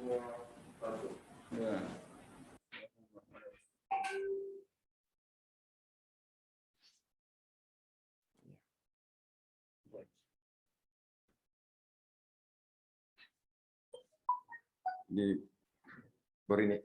Ya. Di ini.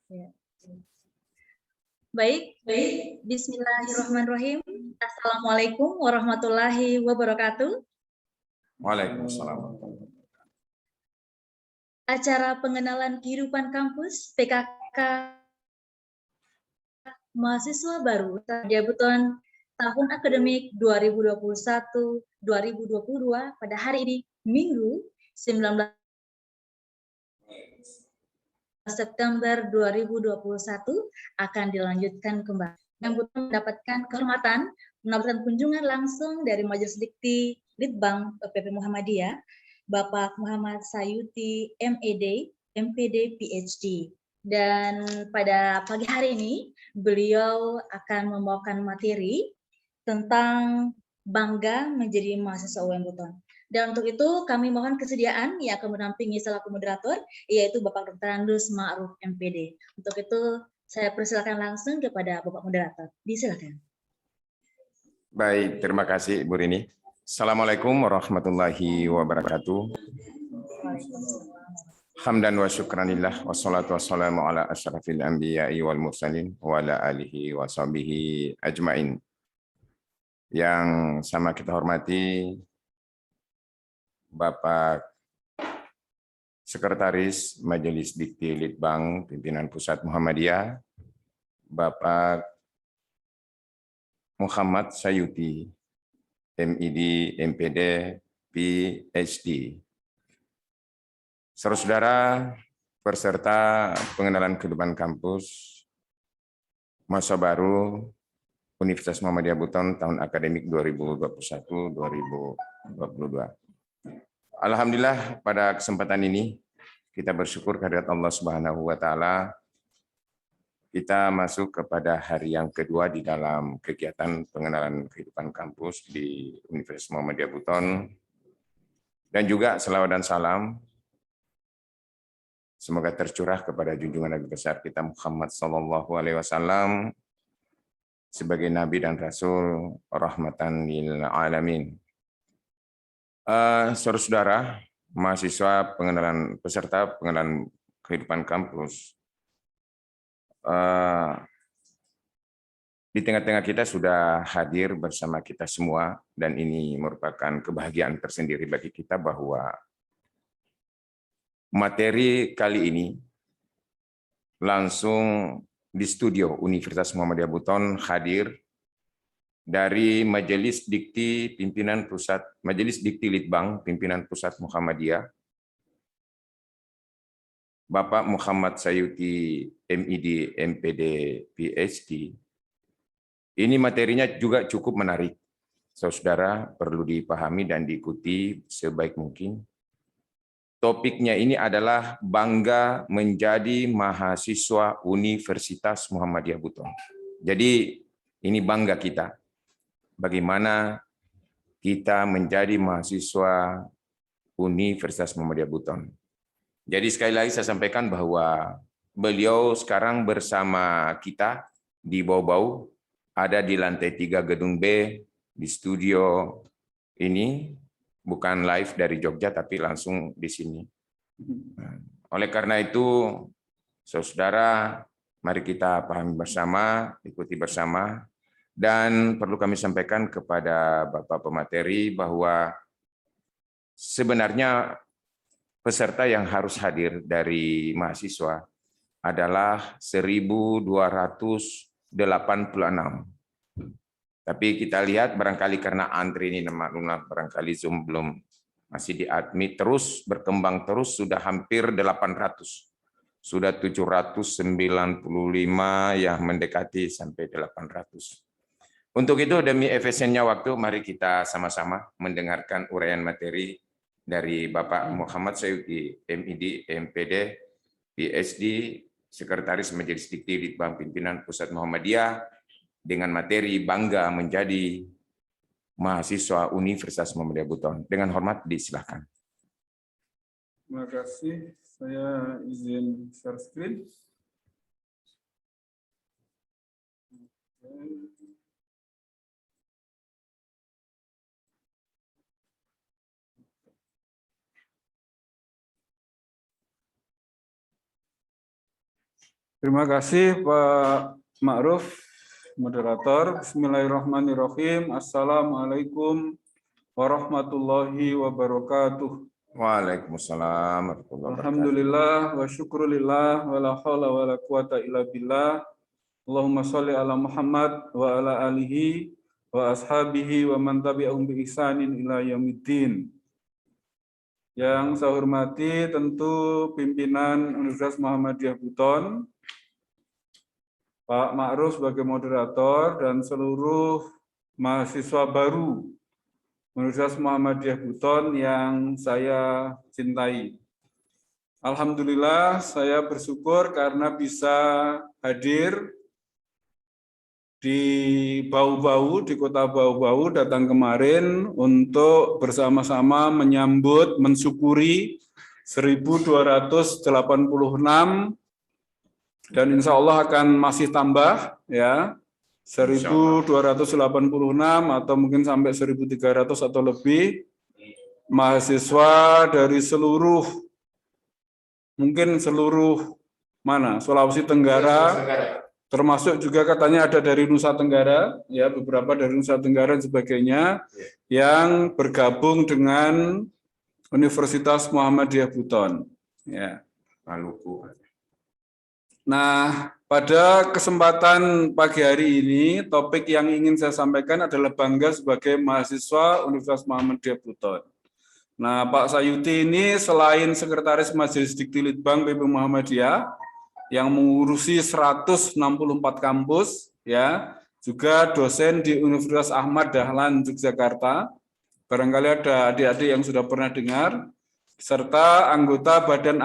Ya. Baik, bismillahirrahmanirrahim. Assalamualaikum warahmatullahi wabarakatuh. Waalaikumsalam. Acara pengenalan kehidupan kampus PKK mahasiswa baru Buton tahun akademik 2021-2022 pada hari ini, Minggu 19 September 2021 akan dilanjutkan kembali. Yang mendapatkan kehormatan mendapatkan kunjungan langsung dari Majelis Dikti Litbang PP Muhammadiyah, Bapak Muhammad Sayuti MED, MPD, PhD. Dan pada pagi hari ini beliau akan membawakan materi tentang bangga menjadi mahasiswa UM Buton. Dan untuk itu kami mohon kesediaan yang akan mendampingi selaku moderator, yaitu Bapak Dr. Andus Ma'ruf MPD. Untuk itu saya persilakan langsung kepada Bapak moderator. Disilakan. Baik, terima kasih Bu Rini. Assalamualaikum warahmatullahi wabarakatuh. Hamdan wa syukranillah wassalatu wassalamu ala asyrafil anbiya'i wal mursalin wa ala alihi wa sahbihi ajmain. Yang sama kita hormati Bapak Sekretaris Majelis Dikti Litbang Pimpinan Pusat Muhammadiyah, Bapak Muhammad Sayuti, MED, MPD, PhD. Saudara-saudara peserta pengenalan kehidupan kampus masa baru Universitas Muhammadiyah Buton tahun akademik 2021-2022. Alhamdulillah pada kesempatan ini kita bersyukur kehadirat Allah Subhanahu wa taala kita masuk kepada hari yang kedua di dalam kegiatan pengenalan kehidupan kampus di Universitas Muhammadiyah Buton, dan juga selawat dan salam semoga tercurah kepada junjungan Nabi besar kita Muhammad sallallahu alaihi wasallam sebagai nabi dan rasul rahmatan lil alamin. Saudara-saudara, mahasiswa peserta pengenalan kehidupan kampus, di tengah-tengah kita sudah hadir bersama kita semua, dan ini merupakan kebahagiaan tersendiri bagi kita bahwa materi kali ini langsung di studio Universitas Muhammadiyah Buton hadir dari Majelis Dikti Pimpinan Pusat, Majelis Dikti Litbang Pimpinan Pusat Muhammadiyah, Bapak Muhammad Sayuti MED, MPD, PhD. Ini materinya juga cukup menarik. Saudara perlu dipahami dan diikuti sebaik mungkin. Topiknya ini adalah bangga menjadi mahasiswa Universitas Muhammadiyah Buton. Jadi ini bangga kita. Bagaimana kita menjadi mahasiswa Universitas Muhammadiyah Buton. Jadi sekali lagi saya sampaikan bahwa beliau sekarang bersama kita di Bau-Bau, ada di lantai 3 gedung B, di studio ini, bukan live dari Jogja, tapi langsung di sini. Oleh karena itu, saudara, mari kita pahami bersama, ikuti bersama. Dan perlu kami sampaikan kepada Bapak pemateri bahwa sebenarnya peserta yang harus hadir dari mahasiswa adalah 1.286. Tapi kita lihat barangkali karena antri ini barangkali Zoom belum masih di-admit, terus berkembang terus, sudah hampir 800. Sudah 795 yang mendekati sampai 800. Untuk itu, demi efisiennya waktu, mari kita sama-sama mendengarkan uraian materi dari Bapak Muhammad Sayuti, MID, MPD, PhD, Sekretaris Majelis Dikti Litbang Pimpinan Pusat Muhammadiyah, dengan materi Bangga Menjadi Mahasiswa Universitas Muhammadiyah Buton. Dengan hormat, disilakan. Terima kasih. Saya izin share screen. Terima kasih Pak Ma'ruf, moderator. Bismillahirrahmanirrahim. Assalamualaikum warahmatullahi wabarakatuh. Waalaikumsalam warahmatullahi wabarakatuh. Alhamdulillah wa syukurillah wa la hawla wa la quwata illa billah. Allahumma sholli ala Muhammad wa ala alihi wa ashabihi wa man tabi'ahum bi ihsanin ila yaumiddin. Yang saya hormati tentu pimpinan Universitas Muhammadiyah Buton, Pak Ma'ruf sebagai moderator, dan seluruh mahasiswa baru Universitas Muhammadiyah Buton yang saya cintai. Alhamdulillah, saya bersyukur karena bisa hadir di Bau-Bau, di kota Bau-Bau, datang kemarin untuk bersama-sama menyambut, mensyukuri 1286, dan insya Allah akan masih tambah, ya, 1286 atau mungkin sampai 1300 atau lebih mahasiswa dari seluruh, mungkin seluruh mana, Sulawesi Tenggara, termasuk juga katanya ada dari Nusa Tenggara, ya, beberapa dari Nusa Tenggara dan sebagainya, yang bergabung dengan Universitas Muhammadiyah Buton, ya. Maluku. Nah, pada kesempatan pagi hari ini, topik yang ingin saya sampaikan adalah bangga sebagai mahasiswa Universitas Muhammadiyah Buton. Nah, Pak Sayuti ini selain Sekretaris Majelis Dikti Litbang PP Muhammadiyah yang mengurusi 164 kampus, ya, juga dosen di Universitas Ahmad Dahlan Yogyakarta. Barangkali ada adik-adik yang sudah pernah dengar, serta anggota Badan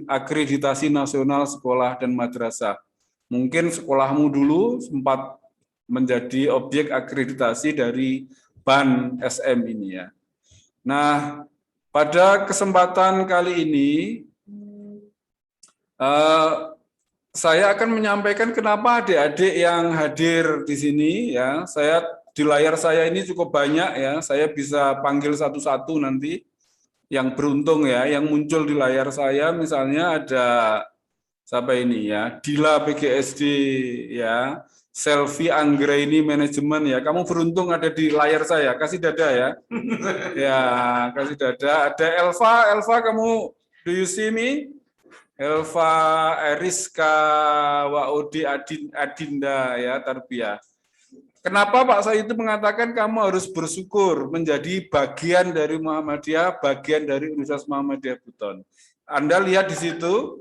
Akreditasi Nasional Sekolah dan Madrasah. Mungkin sekolahmu dulu sempat menjadi objek akreditasi dari BAN SM ini, ya. Nah, pada kesempatan kali ini saya akan menyampaikan kenapa adik-adik yang hadir di sini, ya. Saya di layar saya ini cukup banyak, ya. Saya bisa panggil satu-satu nanti yang beruntung, ya, yang muncul di layar saya. Misalnya ada siapa ini, ya, Dila PGSD, ya, Selfie Anggraini Manajemen, ya. Kamu beruntung ada di layar saya. Kasih dada, ya. Ya, kasih dada. Ada Elva, kamu do you see me? Elva, Eriska, Waudi, Adinda, ya, Tarbiyah. Kenapa Pak Sayuti mengatakan kamu harus bersyukur menjadi bagian dari Muhammadiyah, bagian dari Universitas Muhammadiyah Buton? Anda lihat di situ,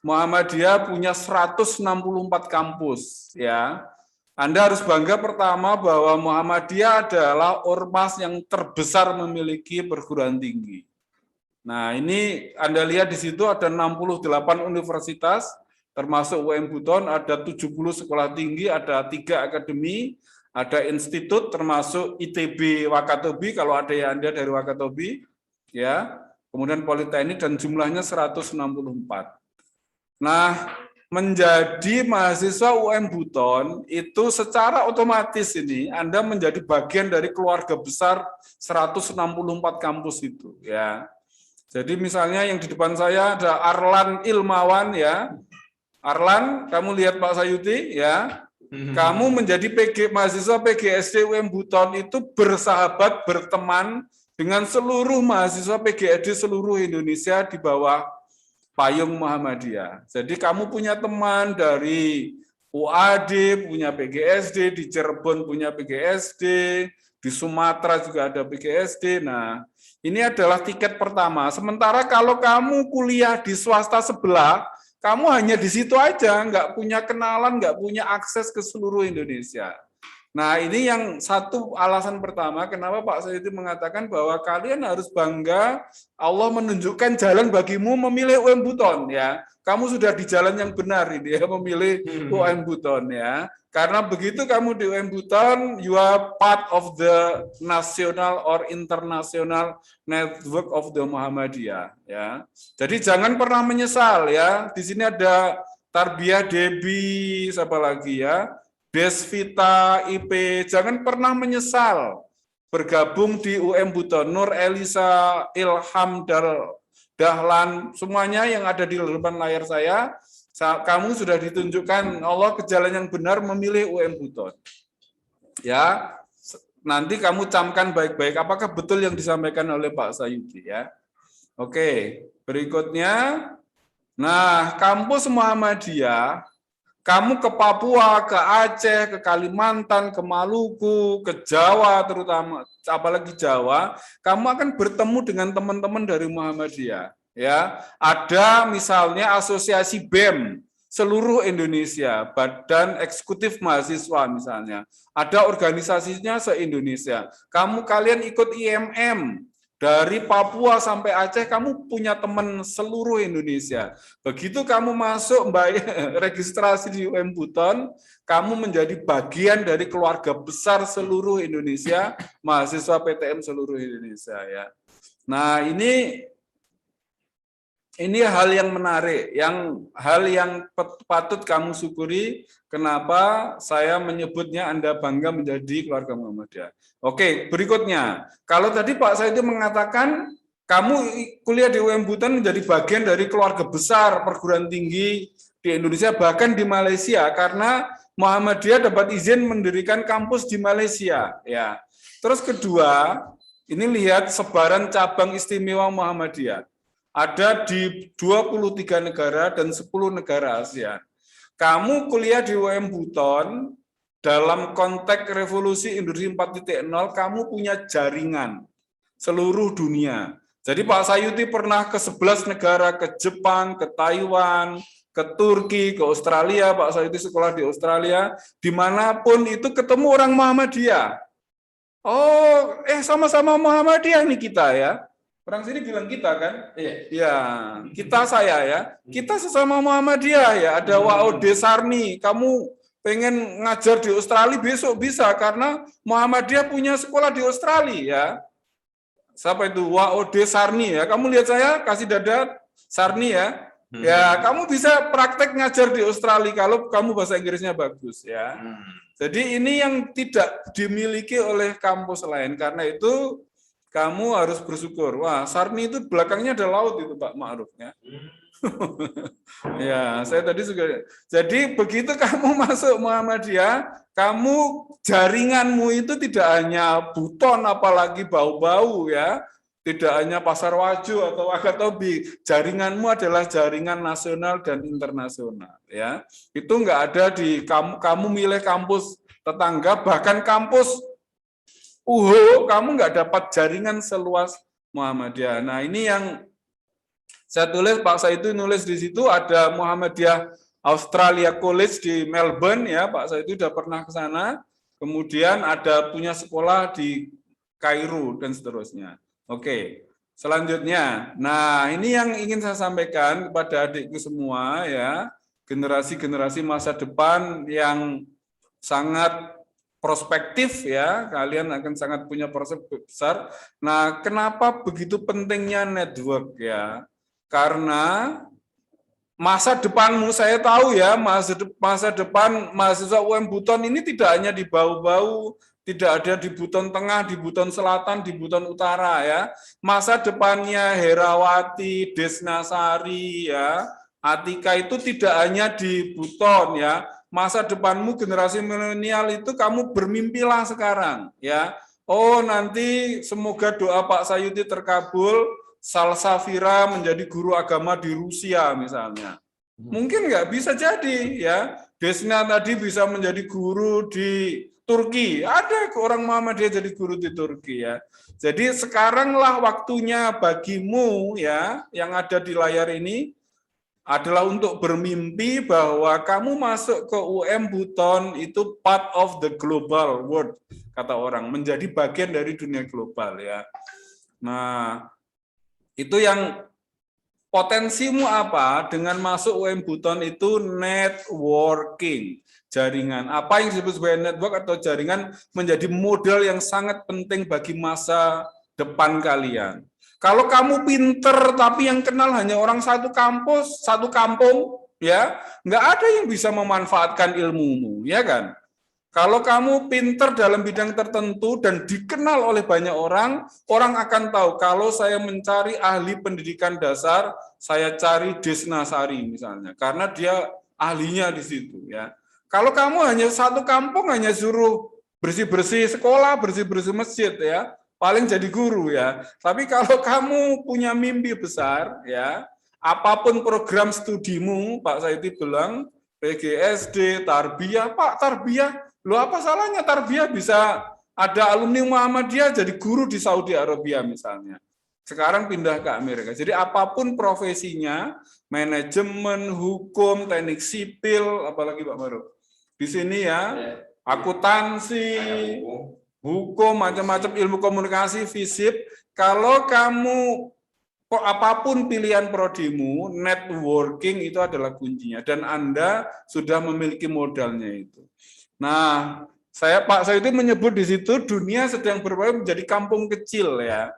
Muhammadiyah punya 164 kampus, ya. Anda harus bangga pertama bahwa Muhammadiyah adalah ormas yang terbesar memiliki perguruan tinggi. Nah, ini Anda lihat di situ ada 68 universitas, termasuk UM Buton, ada 70 sekolah tinggi, ada 3 akademi, ada institut termasuk ITB Wakatobi, kalau ada yang Anda dari Wakatobi, ya, kemudian Politeknik, dan jumlahnya 164. Nah, menjadi mahasiswa UM Buton itu secara otomatis ini Anda menjadi bagian dari keluarga besar 164 kampus itu, ya. Jadi misalnya yang di depan saya ada Arlan Ilmawan, ya. Arlan, kamu lihat Pak Sayuti, ya. Kamu menjadi mahasiswa PGSD UM Buton itu bersahabat, berteman dengan seluruh mahasiswa PGSD seluruh Indonesia di bawah payung Muhammadiyah. Jadi kamu punya teman dari UAD, punya PGSD, di Cirebon punya PGSD, di Sumatera juga ada PGSD. Nah, ini adalah tiket pertama. Sementara kalau kamu kuliah di swasta sebelah, kamu hanya di situ aja, nggak punya kenalan, nggak punya akses ke seluruh Indonesia. Nah, ini yang satu alasan pertama kenapa Pak Sayuti mengatakan bahwa kalian harus bangga Allah menunjukkan jalan bagimu memilih UM Buton ya. Kamu sudah di jalan yang benar ini ya, memilih UM Buton ya. Karena begitu kamu di UM Buton, you are part of the national or international network of the Muhammadiyah ya. Jadi jangan pernah menyesal ya. Di sini ada Tarbiyah Debi, siapa lagi ya? Desvita, IP, jangan pernah menyesal bergabung di UM Buton. Nur Elisa, Ilham, Dahlan, semuanya yang ada di depan layar saya, kamu sudah ditunjukkan Allah ke jalan yang benar memilih UM Buton. Ya, nanti kamu camkan baik-baik apakah betul yang disampaikan oleh Pak Sayuti ya. Oke, berikutnya. Nah, kampus Muhammadiyah, kamu ke Papua, ke Aceh, ke Kalimantan, ke Maluku, ke Jawa terutama, apalagi Jawa, kamu akan bertemu dengan teman-teman dari Muhammadiyah. Ya, ada misalnya asosiasi BEM seluruh Indonesia, Badan Eksekutif Mahasiswa misalnya, ada organisasinya se-Indonesia. Kalian ikut IMM. Dari Papua sampai Aceh, kamu punya teman seluruh Indonesia. Begitu kamu masuk registrasi di UM Buton, kamu menjadi bagian dari keluarga besar seluruh Indonesia, mahasiswa PTM seluruh Indonesia ya. Nah, ini hal yang menarik, hal yang patut kamu syukuri. Kenapa saya menyebutnya Anda bangga menjadi keluarga Muhammadiyah. Oke, berikutnya. Kalau tadi Pak Sayuti mengatakan kamu kuliah di UM Buton menjadi bagian dari keluarga besar perguruan tinggi di Indonesia, bahkan di Malaysia, karena Muhammadiyah dapat izin mendirikan kampus di Malaysia. Ya. Terus kedua, ini lihat sebaran cabang istimewa Muhammadiyah. Ada di 23 negara dan 10 negara ASEAN. Kamu kuliah di UM Buton, dalam konteks revolusi industri 4.0, kamu punya jaringan seluruh dunia. Jadi Pak Sayuti pernah ke 11 negara, ke Jepang, ke Taiwan, ke Turki, ke Australia. Pak Sayuti sekolah di Australia, dimanapun itu ketemu orang Muhammadiyah. Oh, sama-sama Muhammadiyah nih kita ya. Orang sini bilang kita kan? Ya, kita saya ya. Kita sesama Muhammadiyah ya. Ada Wa'ode Sarni, kamu pengen ngajar di Australia besok bisa karena Muhammadiyah punya sekolah di Australia ya. Siapa itu? Wa'ode Sarni ya. Kamu lihat saya kasih dada Sarni ya. Ya, kamu bisa praktek ngajar di Australia kalau kamu bahasa Inggrisnya bagus ya. Jadi ini yang tidak dimiliki oleh kampus lain, karena itu kamu harus bersyukur. Wah, Sarni itu belakangnya ada laut itu Pak Ma'ruf ya. Ya, saya tadi juga. Jadi begitu kamu masuk Muhammadiyah, kamu jaringanmu itu tidak hanya Buton, apalagi bau-bau ya. Tidak hanya Pasar Waju atau Wakatobi, jaringanmu adalah jaringan nasional dan internasional ya. Itu enggak ada di kamu milih kampus tetangga, bahkan kampus kamu nggak dapat jaringan seluas Muhammadiyah. Nah, ini yang saya tulis, Pak Sayuti nulis di situ, ada Muhammadiyah Australia College di Melbourne ya, Pak Sayuti sudah pernah ke sana. Kemudian ada punya sekolah di Kairo dan seterusnya. Oke, selanjutnya. Nah, ini yang ingin saya sampaikan kepada adikku semua ya, generasi-generasi masa depan yang sangat prospektif ya, kalian akan sangat punya prospek besar. Nah, kenapa begitu pentingnya network ya? Karena masa depanmu, saya tahu ya, masa depan mahasiswa UM Buton ini tidak hanya di bau-bau, tidak ada di Buton Tengah, di Buton Selatan, di Buton Utara ya. Masa depannya Herawati, Desnasari ya, Atika itu tidak hanya di Buton ya. Masa depanmu generasi milenial itu kamu bermimpilah sekarang ya. Oh, nanti semoga doa Pak Sayuti terkabul, Salsafira menjadi guru agama di Rusia misalnya. Mungkin nggak bisa jadi ya. Desna tadi bisa menjadi guru di Turki. Ada orang Muhammadiyah jadi guru di Turki ya. Jadi sekaranglah waktunya bagimu ya yang ada di layar ini. adalah untuk bermimpi bahwa kamu masuk ke UM Buton itu part of the global world, kata orang, menjadi bagian dari dunia global ya. Nah, itu yang potensimu apa dengan masuk UM Buton itu networking, jaringan. Apa yang disebut sebagai network atau jaringan menjadi modal yang sangat penting bagi masa depan kalian. Kalau kamu pinter tapi yang kenal hanya orang satu kampus, satu kampung, ya nggak ada yang bisa memanfaatkan ilmumu, ya kan? Kalau kamu pinter dalam bidang tertentu dan dikenal oleh banyak orang, orang akan tahu kalau saya mencari ahli pendidikan dasar, saya cari Desnasari misalnya, karena dia ahlinya di situ, ya. Kalau kamu hanya satu kampung hanya suruh bersih-bersih sekolah, bersih-bersih masjid, ya, paling jadi guru ya. Tapi kalau kamu punya mimpi besar ya, apapun program studimu, Pak Saidi bilang PGSD, Tarbiyah, Pak Tarbiyah, lo apa salahnya Tarbiyah bisa ada alumni Muhammadiyah jadi guru di Saudi Arabia misalnya. Sekarang pindah ke Amerika. Jadi apapun profesinya, manajemen, hukum, teknik sipil, apalagi Pak Maruf. Di sini ya, akuntansi, hukum, macam-macam ilmu komunikasi, FISIP, kalau kamu apapun pilihan prodimu, networking itu adalah kuncinya dan Anda sudah memiliki modalnya itu. Nah, Pak Saidi menyebut di situ dunia sedang berubah menjadi kampung kecil ya.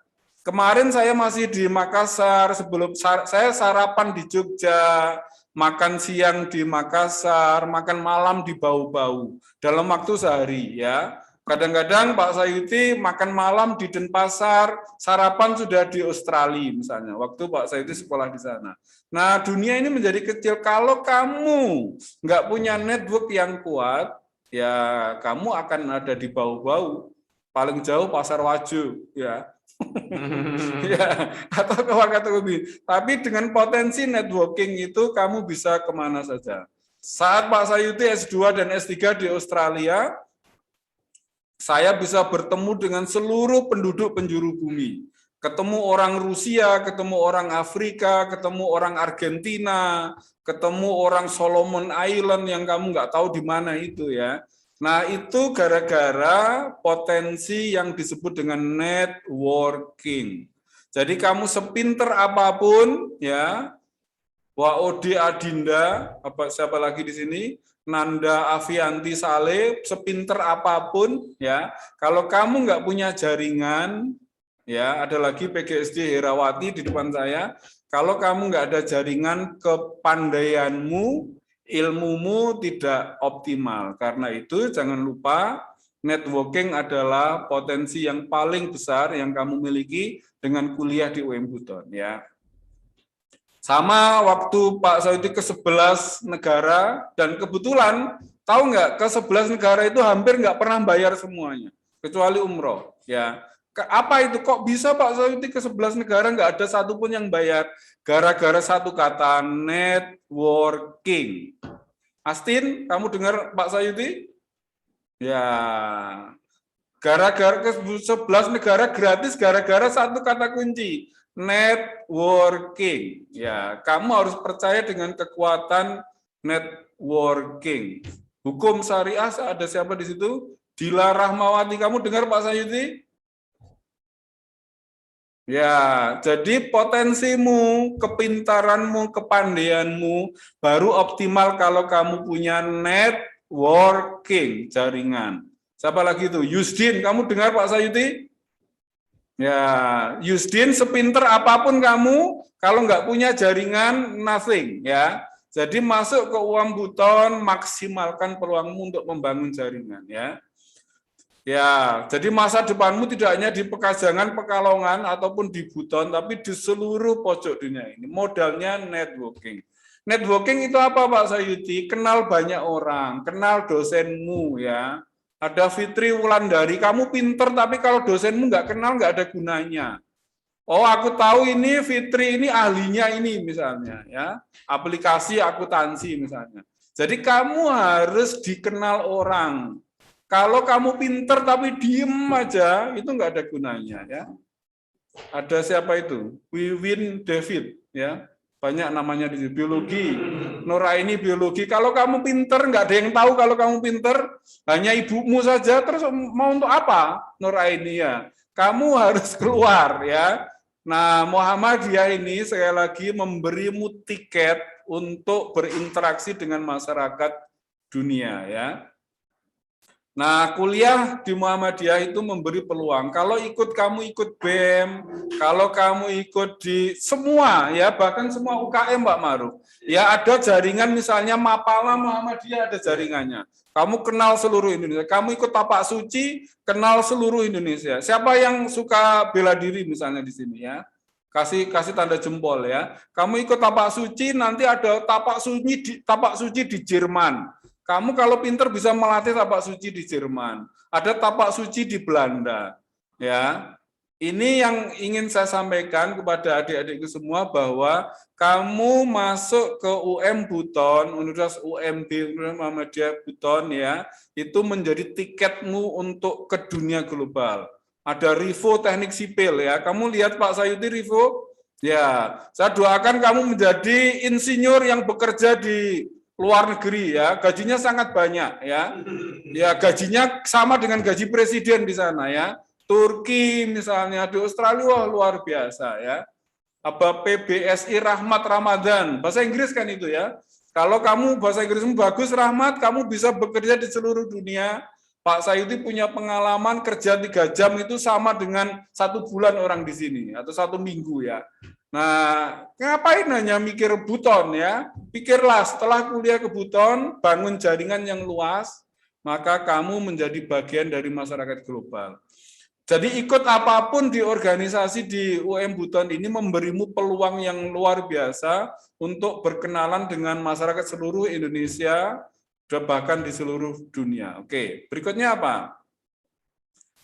Kemarin saya masih di Makassar, sebelum saya sarapan di Jogja, makan siang di Makassar, makan malam di Bau-Bau dalam waktu sehari ya. Kadang-kadang Pak Sayuti makan malam di Denpasar, sarapan sudah di Australia misalnya, waktu Pak Sayuti sekolah di sana. Nah, dunia ini menjadi kecil. Kalau kamu nggak punya network yang kuat, ya kamu akan ada di Bau-Bau, paling jauh Pasar Wajo, ya. Ya, atau ke Wakatobi. Tapi dengan potensi networking itu kamu bisa kemana saja. Saat Pak Sayuti S2 dan S3 di Australia, saya bisa bertemu dengan seluruh penduduk penjuru bumi. Ketemu orang Rusia, ketemu orang Afrika, ketemu orang Argentina, ketemu orang Solomon Island yang kamu nggak tahu di mana itu ya. Nah itu gara-gara potensi yang disebut dengan networking. Jadi kamu sepinter apapun ya, Waode Adinda, siapa lagi di sini? Nanda Avianti Saleh, sepinter apapun ya, kalau kamu nggak punya jaringan ya, ada lagi PGSD Herawati di depan saya, kalau kamu nggak ada jaringan, kepandaianmu, ilmumu tidak optimal. Karena itu jangan lupa networking adalah potensi yang paling besar yang kamu miliki dengan kuliah di UM Buton ya. Sama waktu Pak Saudi ke 11 negara, dan kebetulan tahu nggak, ke 11 negara itu hampir nggak pernah bayar semuanya, kecuali umroh. Ya, apa itu kok bisa Pak Saudi ke 11 negara nggak ada satupun yang bayar? Gara-gara satu kata, networking. Astin, kamu dengar Pak Saudi? Ya, gara-gara ke 11 negara gratis, gara-gara satu kata kunci. Networking. Ya, kamu harus percaya dengan kekuatan networking. Hukum syariah ada siapa di situ? Dila Rahmawati. Kamu dengar Pak Sayuti? Ya, jadi potensimu, kepintaranmu, kepandaianmu baru optimal kalau kamu punya networking, jaringan. Siapa lagi itu? Yusdin, kamu dengar Pak Sayuti? Ya, Yusdin sepinter apapun kamu, kalau nggak punya jaringan, nothing ya. Jadi masuk ke UM Buton, maksimalkan peluangmu untuk membangun jaringan ya. Ya, jadi masa depanmu tidak hanya di Pekajangan, Pekalongan ataupun di Buton, tapi di seluruh pojok dunia ini. Modalnya networking. Networking itu apa Pak Sayuti? Kenal banyak orang, kenal dosenmu ya. Ada Fitri Wulandari, kamu pinter tapi kalau dosenmu nggak kenal nggak ada gunanya. Oh, aku tahu ini Fitri ini ahlinya ini misalnya ya, aplikasi akuntansi misalnya. Jadi kamu harus dikenal orang. Kalau kamu pinter tapi diem aja itu nggak ada gunanya ya. Ada siapa itu? Wiwin David ya. banyak namanya di biologi. Nuraini biologi. Kalau kamu pinter, nggak ada yang tahu kalau kamu pinter, hanya ibumu saja. Terus mau untuk apa Nuraini ya? Kamu harus keluar ya. Nah, Muhammadiyah ini sekali lagi memberimu tiket untuk berinteraksi dengan masyarakat dunia ya. Nah, kuliah di Muhammadiyah itu memberi peluang. Kalau kamu ikut BEM, kalau kamu ikut di semua ya, bahkan semua UKM Pak Maruf. Ya ada jaringan misalnya Mapala Muhammadiyah ada jaringannya. Kamu kenal seluruh Indonesia. Kamu ikut Tapak Suci, kenal seluruh Indonesia. Siapa yang suka bela diri misalnya di sini ya? Kasih tanda jempol ya. Kamu ikut Tapak Suci, nanti ada Tapak Suci di Jerman. Kamu kalau pinter bisa melatih tapak suci di Jerman. Ada tapak suci di Belanda. Ya, ini yang ingin saya sampaikan kepada adik-adikku semua bahwa kamu masuk ke UM Buton, Universitas UMB, Universitas Muhammadiyah Buton ya, itu menjadi tiketmu untuk ke dunia global. Ada Rivo Teknik Sipil ya. Kamu lihat Pak Sayuti Rivo? Ya, saya doakan kamu menjadi insinyur yang bekerja di luar negeri ya, gajinya sangat banyak ya. Ya, gajinya sama dengan gaji presiden di sana ya. Turki misalnya, di Australia wah, luar biasa ya. Apa PBSI Rahmat Ramadan, bahasa Inggris kan itu ya. Kalau kamu bahasa Inggrismu bagus Rahmat, kamu bisa bekerja di seluruh dunia. Pak Sayuti punya pengalaman kerja 3 jam itu sama dengan 1 bulan orang di sini atau 1 minggu ya. Nah, ngapain hanya mikir Buton ya? Pikirlah setelah kuliah ke Buton, bangun jaringan yang luas, maka kamu menjadi bagian dari masyarakat global. Jadi ikut apapun di organisasi di UM Buton ini memberimu peluang yang luar biasa untuk berkenalan dengan masyarakat seluruh Indonesia, bahkan di seluruh dunia. Oke, berikutnya apa?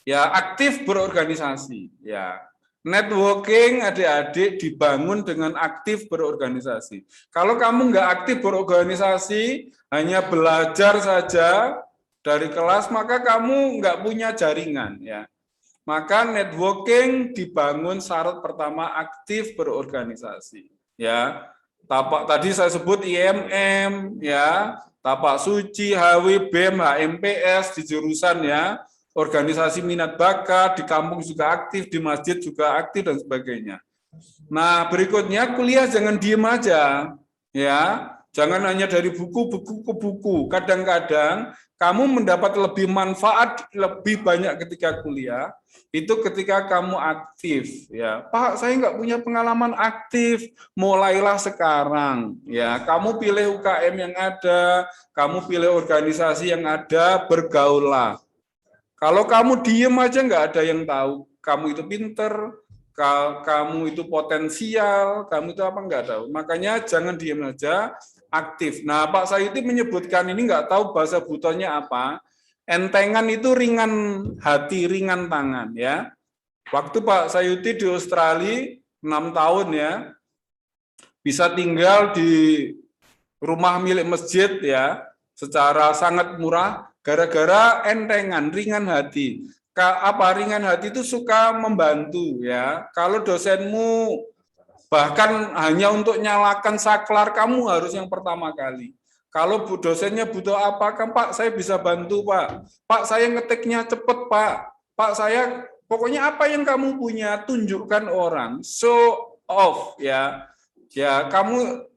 Ya, aktif berorganisasi. Ya. Networking adik-adik dibangun dengan aktif berorganisasi. Kalau kamu nggak aktif berorganisasi, hanya belajar saja dari kelas, maka kamu nggak punya jaringan. Ya. Maka networking dibangun syarat pertama aktif berorganisasi. Ya, tadi saya sebut IMM, ya, Tapak Suci, HW, BEM, HMPS di jurusan ya. Organisasi minat bakat, di kampung juga aktif, di masjid juga aktif, dan sebagainya. Nah, berikutnya kuliah jangan diem aja, ya. Jangan hanya dari buku-buku ke buku. Kadang-kadang kamu mendapat lebih manfaat, lebih banyak ketika kuliah, itu ketika kamu aktif. Ya, Pak, saya nggak punya pengalaman aktif, mulailah sekarang. Ya, kamu pilih UKM yang ada, kamu pilih organisasi yang ada, bergaullah. Kalau kamu diem aja nggak ada yang tahu kamu itu pinter, kamu itu potensial, kamu itu apa nggak tahu. Makanya jangan diem aja, aktif. Nah, Pak Sayuti menyebutkan ini nggak tahu bahasa Butonnya apa. Entengan itu ringan hati, ringan tangan ya. Waktu Pak Sayuti di Australia 6 tahun ya, bisa tinggal di rumah milik masjid ya, secara sangat murah. Gara-gara entengan, ringan hati. Apa ringan hati itu suka membantu ya. Kalau dosenmu bahkan hanya untuk nyalakan saklar, kamu harus yang pertama kali. Kalau dosennya butuh apa, kan Pak saya bisa bantu Pak. Pak saya ngetiknya cepet Pak. Pak saya pokoknya apa yang kamu punya tunjukkan orang. Show off ya. Ya kamu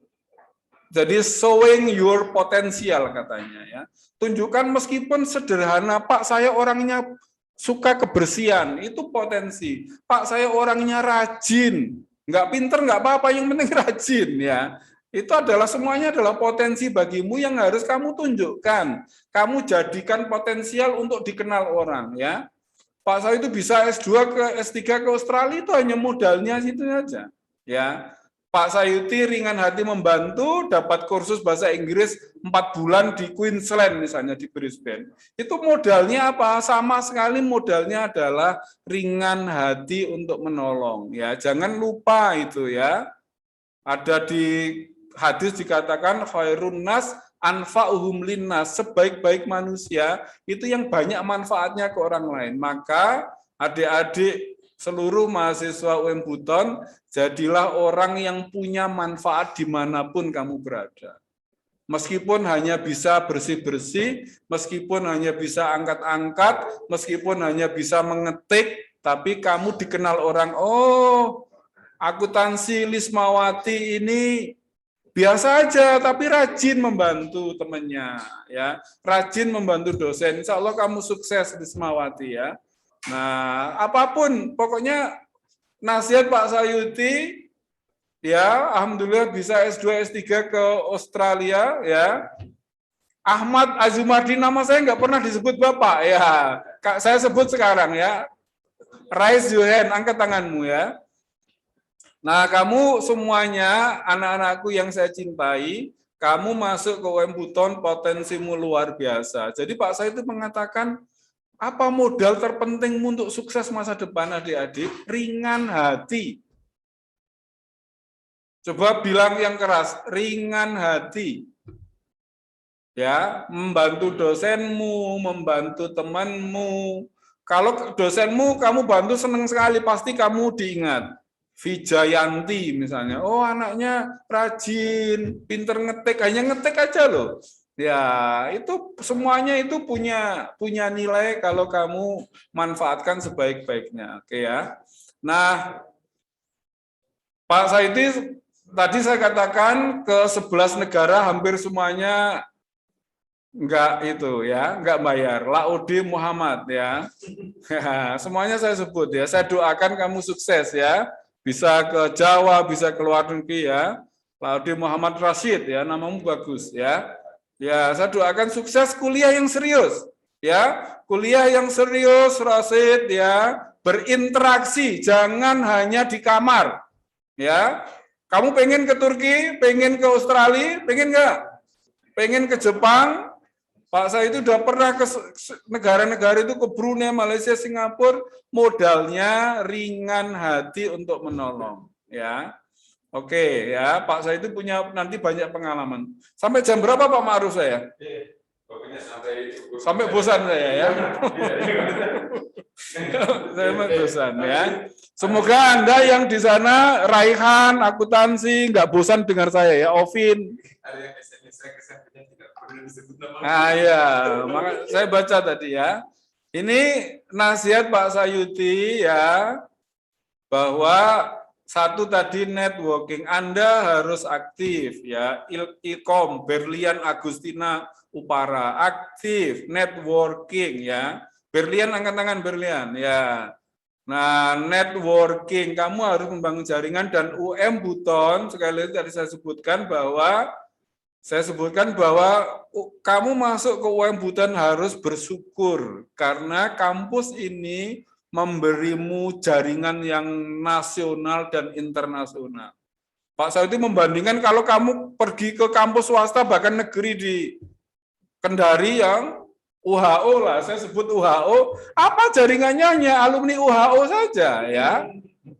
jadi showing your potential katanya ya. Tunjukkan meskipun sederhana, Pak saya orangnya suka kebersihan, itu potensi. Pak saya orangnya rajin, nggak pinter nggak apa-apa, yang penting rajin ya. Itu adalah semuanya adalah potensi bagimu yang harus kamu tunjukkan. Kamu jadikan potensial untuk dikenal orang ya. Pak saya itu bisa S2 ke S3 ke Australia itu hanya modalnya situ aja ya. Pak Sayuti ringan hati membantu, dapat kursus bahasa Inggris 4 bulan di Queensland misalnya di Brisbane. Itu modalnya apa? Sama sekali modalnya adalah ringan hati untuk menolong. Ya, jangan lupa itu ya. Ada di hadis dikatakan khairun nas anfa'uhum linnas, sebaik-baik manusia itu yang banyak manfaatnya ke orang lain. Maka adik-adik seluruh mahasiswa UM Buton, jadilah orang yang punya manfaat dimanapun kamu berada. Meskipun hanya bisa bersih-bersih, meskipun hanya bisa angkat-angkat, meskipun hanya bisa mengetik, tapi kamu dikenal orang, oh, akuntansi Lismawati ini biasa aja, tapi rajin membantu temannya, ya, rajin membantu dosen. Insya Allah kamu sukses Lismawati ya. Nah, apapun, pokoknya nasihat Pak Sayuti, ya, alhamdulillah bisa S2, S3 ke Australia, ya. Ahmad Azumardi, nama saya nggak pernah disebut Bapak, ya. Saya sebut sekarang, ya. Raise your hand, angkat tanganmu, ya. Nah, kamu semuanya, anak-anakku yang saya cintai, kamu masuk ke UM Buton, potensimu luar biasa. Jadi Pak saya itu mengatakan, apa modal terpentingmu untuk sukses masa depan adik-adik? Ringan hati. Coba bilang yang keras, ringan hati. Ya, membantu dosenmu, membantu temanmu. Kalau dosenmu kamu bantu senang sekali, pasti kamu diingat. Vijayanti misalnya, oh anaknya rajin, pinter ngetik, hanya ngetik aja loh. Ya, itu semuanya itu punya nilai kalau kamu manfaatkan sebaik-baiknya. Oke ya. Nah, Pak Saidi, tadi saya katakan ke 11 negara hampir semuanya enggak itu ya, enggak bayar. Laudi Muhammad ya. Semuanya saya sebut ya. Saya doakan kamu sukses ya. Bisa ke Jawa, bisa ke luar negeri ya. Laudi Muhammad Rashid ya, namamu bagus ya. Ya, saya doakan sukses kuliah yang serius ya. Kuliah yang serius Rashid ya, berinteraksi, jangan hanya di kamar. Ya. Kamu pengen ke Turki, pengen ke Australia, pengen enggak? Pengen ke Jepang? Pak saya itu udah pernah ke negara-negara itu, ke Brunei, Malaysia, Singapura, modalnya ringan hati untuk menolong, ya. Oke, ya, Pak saya itu punya nanti banyak pengalaman. Sampai jam berapa Pak Ma'ruf saya? Sampai bosan saya ya. Saya bosan ya. Semoga Anda yang di sana, Raihan, akuntansi, nggak bosan dengar saya ya, Ovin. Nah ya, maka saya baca tadi ya. Ini nasihat Pak Sayuti ya, bahwa satu tadi networking, Anda harus aktif ya. Ilkom, Berlian Agustina Upara, aktif, networking ya. Berlian angkat tangan Berlian ya. Nah, networking, kamu harus membangun jaringan, dan UM Buton, sekali lagi tadi saya sebutkan bahwa kamu masuk ke UM Buton harus bersyukur karena kampus ini memberimu jaringan yang nasional dan internasional. Pak Saudi membandingkan kalau kamu pergi ke kampus swasta bahkan negeri di Kendari yang UHO lah, saya sebut UHO, apa jaringannya hanya alumni UHO saja ya.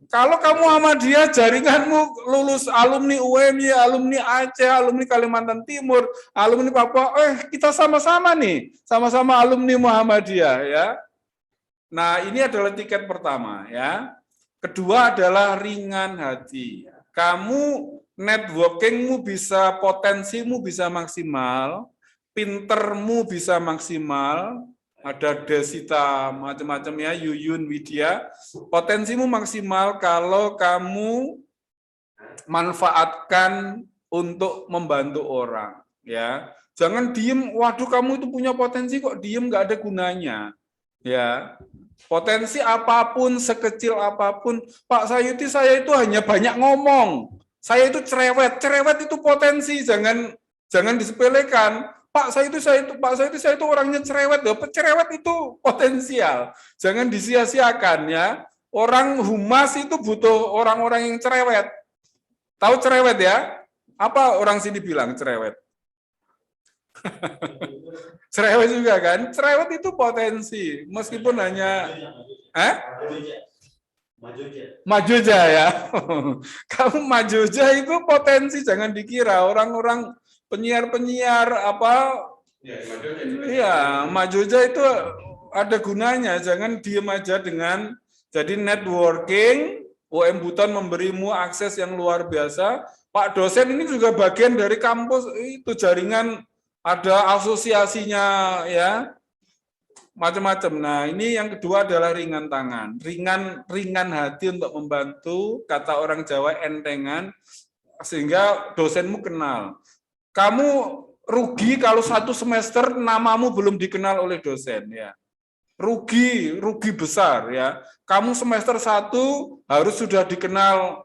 Kalau kamu Muhammadiyah, jaringanmu lulus alumni UMY, alumni Aceh, alumni Kalimantan Timur, alumni Papua, kita sama-sama nih, sama-sama alumni Muhammadiyah ya. Nah, ini adalah tiket pertama ya. Kedua adalah ringan hati. Kamu networkingmu bisa, potensimu bisa maksimal, pintermu bisa maksimal. Ada Desita, macam-macam ya, Yuyun, Widya. Potensimu maksimal kalau kamu manfaatkan untuk membantu orang. Ya, jangan diem. Waduh, kamu itu punya potensi kok diem, nggak ada gunanya. Ya, potensi apapun, sekecil apapun. Pak Sayuti, saya itu hanya banyak ngomong. Saya itu cerewet. Cerewet itu potensi, jangan disepelekan. Pak saya itu orangnya cerewet, cerewet itu potensial, jangan disia-siakan ya. Orang humas itu butuh orang-orang yang cerewet. Tahu cerewet ya? Apa orang sini bilang cerewet? Cerewet juga kan? Cerewet itu potensi, meskipun hanya Majuja ya. Kamu Majuja itu potensi, jangan dikira orang-orang penyiar apa ya, Majuja itu ada gunanya, jangan diem aja dengan Jadi networking, UM Buton memberimu akses yang luar biasa. Pak dosen ini juga bagian dari kampus itu jaringan, ada asosiasinya ya, macam-macam. Nah, ini yang kedua adalah ringan tangan, ringan hati untuk membantu, kata orang Jawa entengan, sehingga dosenmu kenal. Kamu rugi kalau 1 semester namamu belum dikenal oleh dosen ya. Rugi besar ya. Kamu semester 1 harus sudah dikenal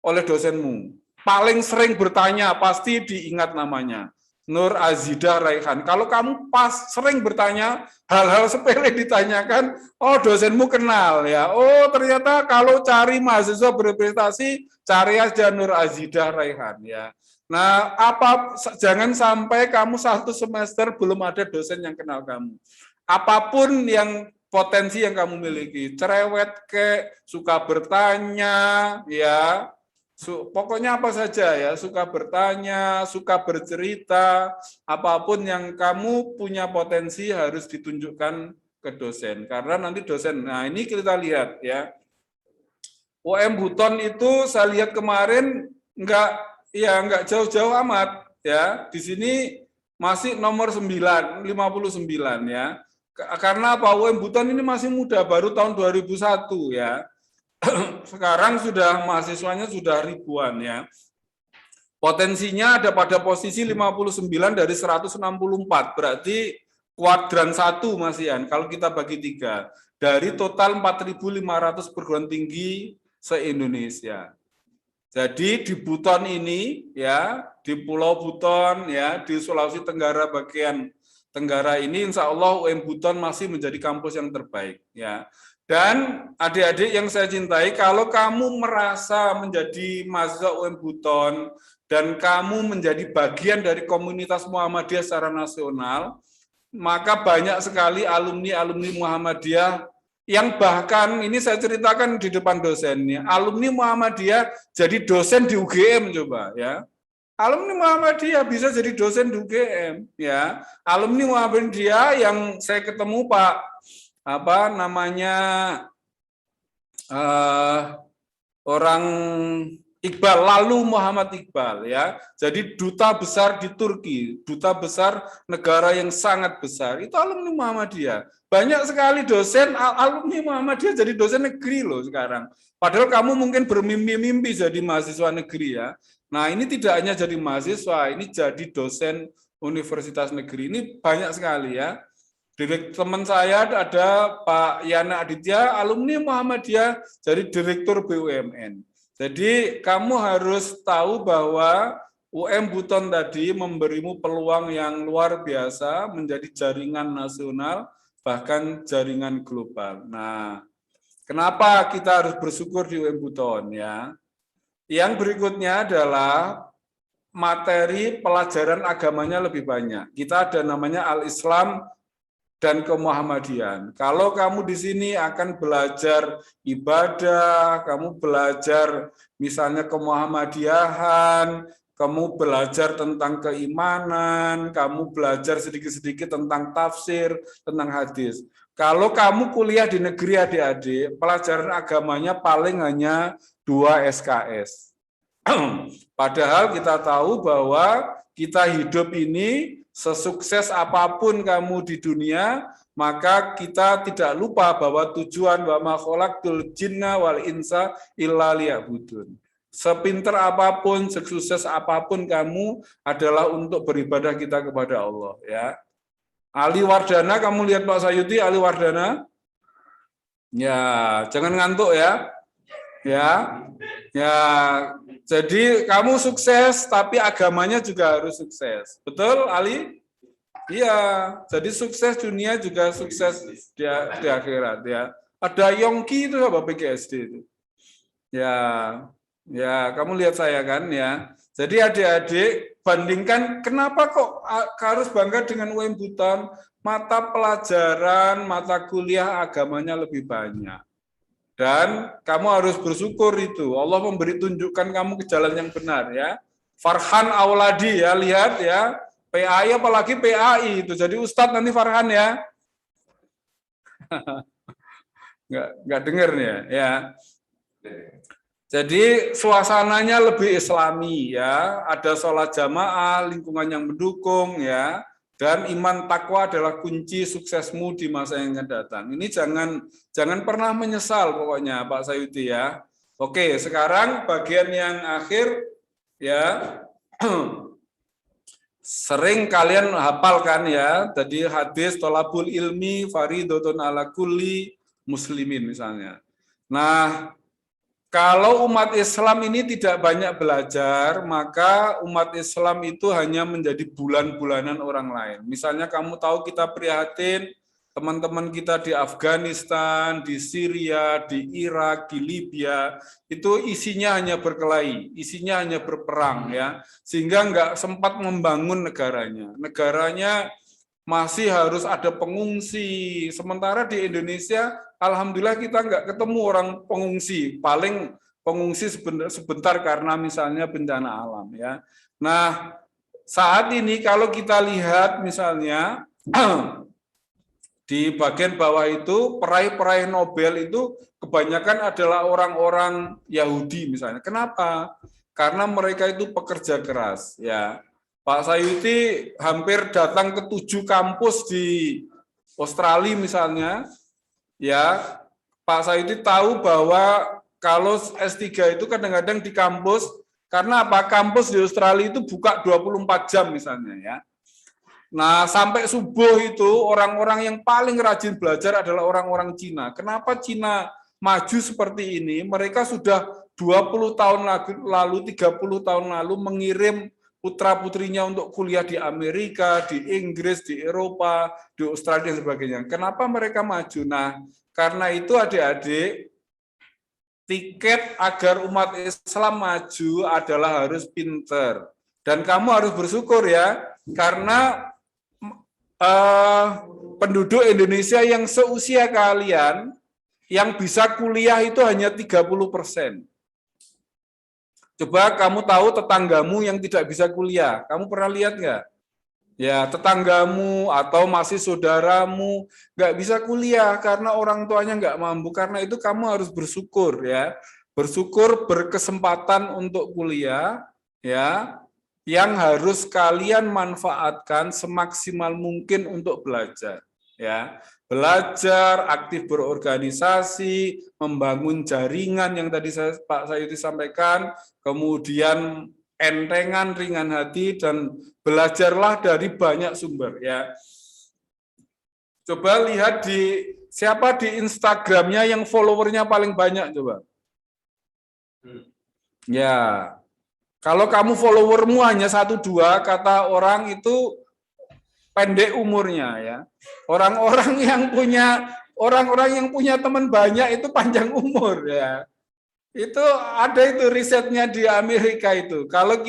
oleh dosenmu. Paling sering bertanya pasti diingat namanya. Nur Azidah Raihan. Kalau kamu pas sering bertanya, hal-hal sepele ditanyakan, oh dosenmu kenal ya. Oh ternyata kalau cari mahasiswa berprestasi, cari aja Nur Azidah Raihan ya. Nah, jangan sampai kamu 1 semester belum ada dosen yang kenal kamu. Apapun yang potensi yang kamu miliki, cerewet suka bertanya, ya, pokoknya apa saja ya, suka bertanya, suka bercerita, apapun yang kamu punya potensi harus ditunjukkan ke dosen. Karena nanti dosen, nah ini kita lihat ya, UM Buton itu saya lihat kemarin nggak jauh-jauh amat ya, di sini masih nomor 59 ya. Karena apa? UM Buton ini masih muda, baru tahun 2001 ya. Sekarang sudah mahasiswanya sudah ribuan ya. Potensinya ada pada posisi 59 dari 164, berarti kuadran 1 masihan kalau kita bagi 3 dari total 4.500 perguruan tinggi se-Indonesia. Jadi di Buton ini ya, di Pulau Buton ya, di Sulawesi Tenggara bagian Tenggara ini insya Allah UM Buton masih menjadi kampus yang terbaik ya. Dan adik-adik yang saya cintai, kalau kamu merasa menjadi mahasiswa UM Buton dan kamu menjadi bagian dari komunitas Muhammadiyah secara nasional, maka banyak sekali alumni-alumni Muhammadiyah yang bahkan ini saya ceritakan di depan dosennya, alumni Muhammadiyah jadi dosen di UGM coba ya. Alumni Muhammadiyah bisa jadi dosen di UGM ya. Alumni Muhammadiyah yang saya ketemu Pak orang Iqbal, lalu Muhammad Iqbal ya. Jadi duta besar di Turki, duta besar negara yang sangat besar. Itu alumni Muhammadiyah. Banyak sekali dosen alumni Muhammadiyah jadi dosen negeri loh sekarang. Padahal kamu mungkin bermimpi-mimpi jadi mahasiswa negeri ya. Nah, ini tidak hanya jadi mahasiswa, ini jadi dosen universitas negeri. Ini banyak sekali ya. Teman saya ada Pak Yana Aditya, alumni Muhammadiyah, jadi direktur BUMN. Jadi kamu harus tahu bahwa UM Buton tadi memberimu peluang yang luar biasa menjadi jaringan nasional, bahkan jaringan global. Nah, kenapa kita harus bersyukur di UM Buton ya? Yang berikutnya adalah materi pelajaran agamanya lebih banyak. Kita ada namanya Al-Islam dan kemuhammadian. Kalau kamu di sini akan belajar ibadah, kamu belajar misalnya kemuhammadiyahan, kamu belajar tentang keimanan, kamu belajar sedikit-sedikit tentang tafsir, tentang hadis. Kalau kamu kuliah di negeri adik-adik, pelajaran agamanya paling hanya 2 SKS. Padahal kita tahu bahwa kita hidup ini sesukses apapun kamu di dunia, maka kita tidak lupa bahwa tujuan wa ma khalaqtul jinna wal insa illa liya'budun. Sepinter apapun, sukses apapun kamu adalah untuk beribadah kita kepada Allah ya. Ali Wardana, kamu lihat Pak Sayuti, Ali Wardana? Ya, jangan ngantuk ya. Ya, jadi kamu sukses, tapi agamanya juga harus sukses. Betul, Ali? Iya, jadi sukses dunia juga sukses di akhirat ya. Ada Yongki itu apa PGSD itu? Ya, kamu lihat saya kan ya. Jadi adik-adik bandingkan kenapa kok harus bangga dengan UM Buton? Mata pelajaran, mata kuliah agamanya lebih banyak. Dan kamu harus bersyukur itu. Allah memberi tunjukkan kamu ke jalan yang benar ya. Farhan Auladi ya, lihat ya. PAI apalagi PAI itu. Jadi Ustadz nanti Farhan ya. nggak dengar ya. Jadi suasananya lebih Islami ya, ada sholat jamaah, lingkungan yang mendukung ya, dan iman takwa adalah kunci suksesmu di masa yang akan datang. Ini jangan pernah menyesal pokoknya Pak Sayuti ya. Oke, sekarang bagian yang akhir ya. Sering kalian hafalkan ya, tadi hadis tolabul ilmi faridotun ala kulli muslimin misalnya. Nah, kalau umat Islam ini tidak banyak belajar, maka umat Islam itu hanya menjadi bulan-bulanan orang lain. Misalnya kamu tahu kita prihatin teman-teman kita di Afghanistan, di Syria, di Irak, di Libya, itu isinya hanya berkelahi, isinya hanya berperang ya, sehingga nggak sempat membangun negaranya. Negaranya masih harus ada pengungsi. Sementara di Indonesia, alhamdulillah kita nggak ketemu orang pengungsi. Paling pengungsi sebentar karena misalnya bencana alam ya. Nah, saat ini kalau kita lihat misalnya di bagian bawah itu peraih-peraih Nobel itu kebanyakan adalah orang-orang Yahudi misalnya. Kenapa? Karena mereka itu pekerja keras ya. Pak Sayuti hampir datang ke 7 kampus di Australia misalnya, ya Pak Sayuti tahu bahwa kalau S3 itu kadang-kadang di kampus, karena apa? Kampus di Australia itu buka 24 jam misalnya ya. Nah sampai subuh itu orang-orang yang paling rajin belajar adalah orang-orang Cina. Kenapa Cina maju seperti ini? Mereka sudah 20 tahun lalu, 30 tahun lalu mengirim putra-putrinya untuk kuliah di Amerika, di Inggris, di Eropa, di Australia, dan sebagainya. Kenapa mereka maju? Nah, karena itu adik-adik, tiket agar umat Islam maju adalah harus pinter. Dan kamu harus bersyukur ya, karena penduduk Indonesia yang seusia kalian, yang bisa kuliah itu hanya 30%. Coba kamu tahu tetanggamu yang tidak bisa kuliah, kamu pernah lihat nggak? Ya, tetanggamu atau masih saudaramu nggak bisa kuliah karena orang tuanya nggak mampu. Karena itu kamu harus bersyukur ya, bersyukur berkesempatan untuk kuliah ya, yang harus kalian manfaatkan semaksimal mungkin untuk belajar ya. Belajar, aktif berorganisasi, membangun jaringan yang tadi Pak Sayuti sampaikan, kemudian entengan, ringan hati, dan belajarlah dari banyak sumber ya. Coba lihat siapa di Instagramnya yang followernya paling banyak coba. Ya, kalau kamu followermu hanya 1-2, kata orang itu pendek umurnya ya. Orang-orang yang punya teman banyak itu panjang umur ya. Itu ada itu risetnya di Amerika itu. Kalau